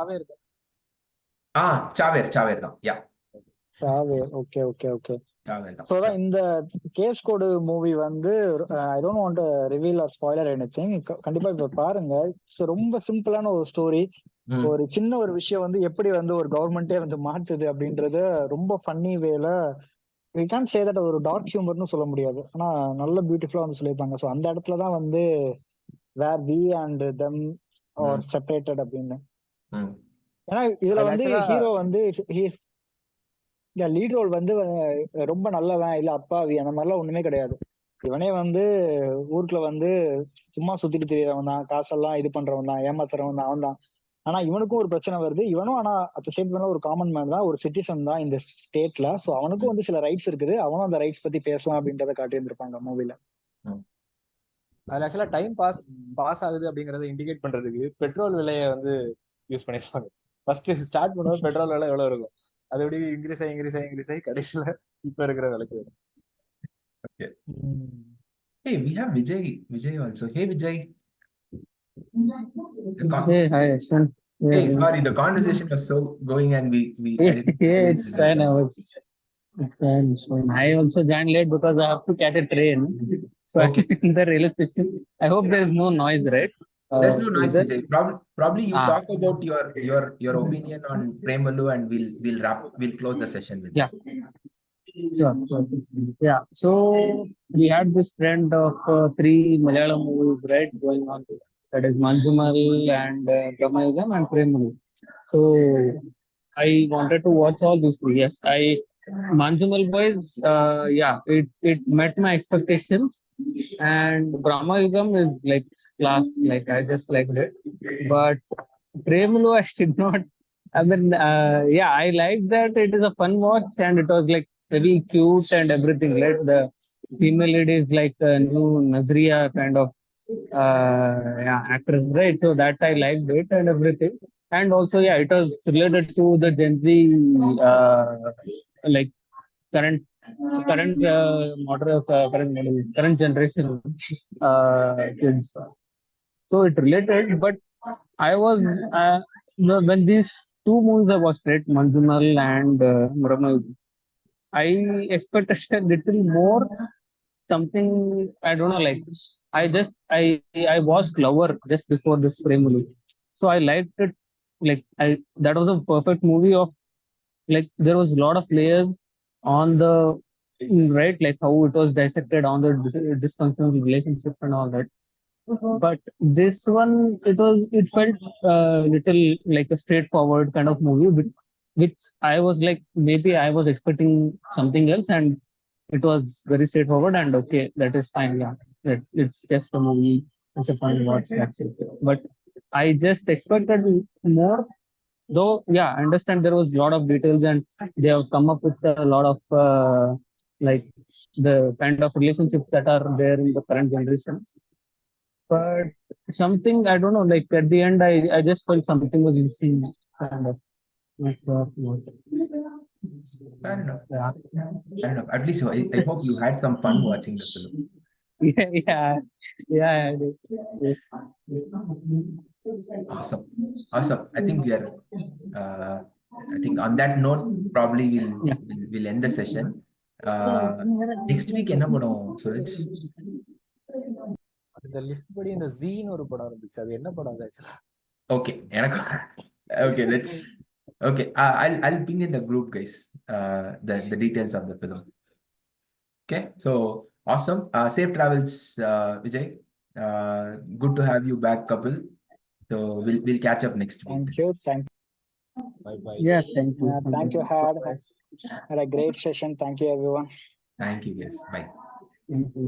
[SPEAKER 1] சாவேர் தான். யா,
[SPEAKER 3] சாவே. Okay okay okay.
[SPEAKER 1] சாவேர் தான்.
[SPEAKER 3] ஸோ தான் இந்த கேஸ் கோடு மூவி வந்து I don't want reveal or spoiler anything. கண்டிப்பா இப்ப பாருங்க. இட்ஸ் ரொம்ப சிம்பிளான ஒரு ஸ்டோரி.
[SPEAKER 1] ம்,
[SPEAKER 3] ஒரு சின்ன ஒரு விஷயம் வந்து எப்படி வந்து ஒரு கவர்மெண்டே வந்து மாத்துது அப்படின்றது ரொம்ப ஃபன்னி வேல. வி கேன் சே தட் ஒரு டார்க் ஹியூமர்னு சொல்ல முடியாது. ஆனா நல்ல பியூட்டிஃபுல்லா வந்து சொல்லியிருப்பாங்க. ஸோ அந்த இடத்துல தான் வந்து where we and them are
[SPEAKER 1] hmm,
[SPEAKER 3] separated அப்படின்னு.
[SPEAKER 1] ம்,
[SPEAKER 3] ஏன்னா இதுல
[SPEAKER 2] அதுல
[SPEAKER 3] வந்து
[SPEAKER 2] ஆக்சுவலா
[SPEAKER 3] ஹீரோ வந்து லீட் ரோல் வந்து ரொம்ப நல்லவன் இல்ல அப்பாவி அந்த மாதிரிலாம் ஒண்ணுமே கிடையாது. இவனே வந்து ஊருக்குள்ள வந்து சும்மா சுத்திட்டு தெரியறவன் தான், காசெல்லாம் இது பண்றவன் தான், ஏமாத்துறவன் தான், அவன் தான். ஆனா இவனுக்கும் ஒரு பிரச்சனை வருது. இவனும் ஆனா அட் சேம் டைம்ல ஒரு காமன் மேன் தான், ஒரு சிட்டிசன் தான் இந்த ஸ்டேட்ல. சோ அவனுக்கும்
[SPEAKER 1] ம்,
[SPEAKER 3] வந்து சில ரைட்ஸ் இருக்குது. அவனும் அந்த ரைட்ஸ் பத்தி பேசலாம் அப்படின்றத காட்டியிருந்திருப்பாங்க மூவில.
[SPEAKER 1] ம்.
[SPEAKER 2] அதுல ஆக்சுவலா டைம் பாஸ் ஆகுது அப்படிங்கறத இண்டிகேட் பண்றதுக்கு பெட்ரோல் விலையை வந்து யூஸ் பண்ணிருப்பாங்க. ஃபர்ஸ்ட் ஸ்டார்ட் பண்ணும்போது பெட்ரோல் விலை எவ்வளவு இருக்கும், அது எப்படி இன்க்ரீஸ் ஆகி கடைசியில இப்ப இருக்கிற விலைக்கு வரும்.
[SPEAKER 1] Okay. Hey, we have Vijay also. Hey Vijay.
[SPEAKER 5] Hey, hi, Ashwin.
[SPEAKER 1] Hey,
[SPEAKER 5] Yeah,
[SPEAKER 1] sorry, the conversation was so going and I
[SPEAKER 5] yeah,
[SPEAKER 1] didn't
[SPEAKER 5] yeah,
[SPEAKER 1] realize
[SPEAKER 5] it's
[SPEAKER 1] that.
[SPEAKER 5] fine. It's fine. I also joined late because I have to catch a train. So
[SPEAKER 1] Okay.
[SPEAKER 5] I'm in the railway station. I hope there is no noise, right?
[SPEAKER 1] There's no
[SPEAKER 5] Is
[SPEAKER 1] noise,
[SPEAKER 5] there?
[SPEAKER 1] Vijay. Probably you
[SPEAKER 5] Ah,
[SPEAKER 1] talk about your opinion on Premalu and we'll close the session with
[SPEAKER 5] yeah,
[SPEAKER 1] that.
[SPEAKER 5] sure. Yeah. So we had this trend of three Malayalam movies, right, going on. That is Manjumal and Brahmayugam and Premalu. So I wanted to watch all these three. Yes, Manjumal Boys, yeah, it met my expectations, and Brahmayugam is like class, like I just liked it. But Premalu, I did not. I mean, yeah, I like that it is a fun watch, and it was like very cute and everything. Like the female lead is like a new Nazriya kind of yeah, actress, right? So that I liked it and everything. And also, yeah, it was related to the Gen Z, like current current generation kids. So it related, but I was when these two movies I watched, right, Manjumal and Muramal, I expected a little more something. I don't know, like I watched Lover just before this Premulu, so I liked it. Like that was a perfect movie of, like, there was a lot of layers on the, right, like how it was dissected on the dysfunctional relationship and all that. But this one, it felt little like a straightforward kind of movie, which I was like, maybe I was expecting something else, and it was very straightforward, and okay, that is fine. Yeah, it's just a movie, it's a fun watch, that's it. But I just expected more. Though, yeah, I understand there was a lot of details, and they have come up with a lot of like the kind of relationships that are there in the current generation. But something, I don't know, like at the end, I just felt something was missing, kind of. Not sure what.
[SPEAKER 1] Fair enough.
[SPEAKER 5] Yeah.
[SPEAKER 1] Fair enough. At least I hope you had some fun watching the film.
[SPEAKER 5] Yeah, I did. Yes.
[SPEAKER 1] Awesome. I think we are. I think on that note, probably
[SPEAKER 5] Yeah.
[SPEAKER 1] we'll end the session. Next week என்ன படம் சுரேஷ்?
[SPEAKER 2] இந்த list படி இந்த ஜீன்னு ஒரு படம் இருந்துச்சு, அது என்ன படம் ஆக்சுவலா?
[SPEAKER 1] Okay, எனக்கு okay, let's okay. I'll ping in the group, guys. The details of the film. Okay, so awesome. Safe travels, Vijay. Good to have you back, Kapil. So we'll catch up next week.
[SPEAKER 3] Thank you.
[SPEAKER 2] Bye.
[SPEAKER 5] Yeah, thank you.
[SPEAKER 3] Thank you. Had a great session. Thank you, everyone.
[SPEAKER 1] Thank you, guys. Bye.
[SPEAKER 5] Thank you.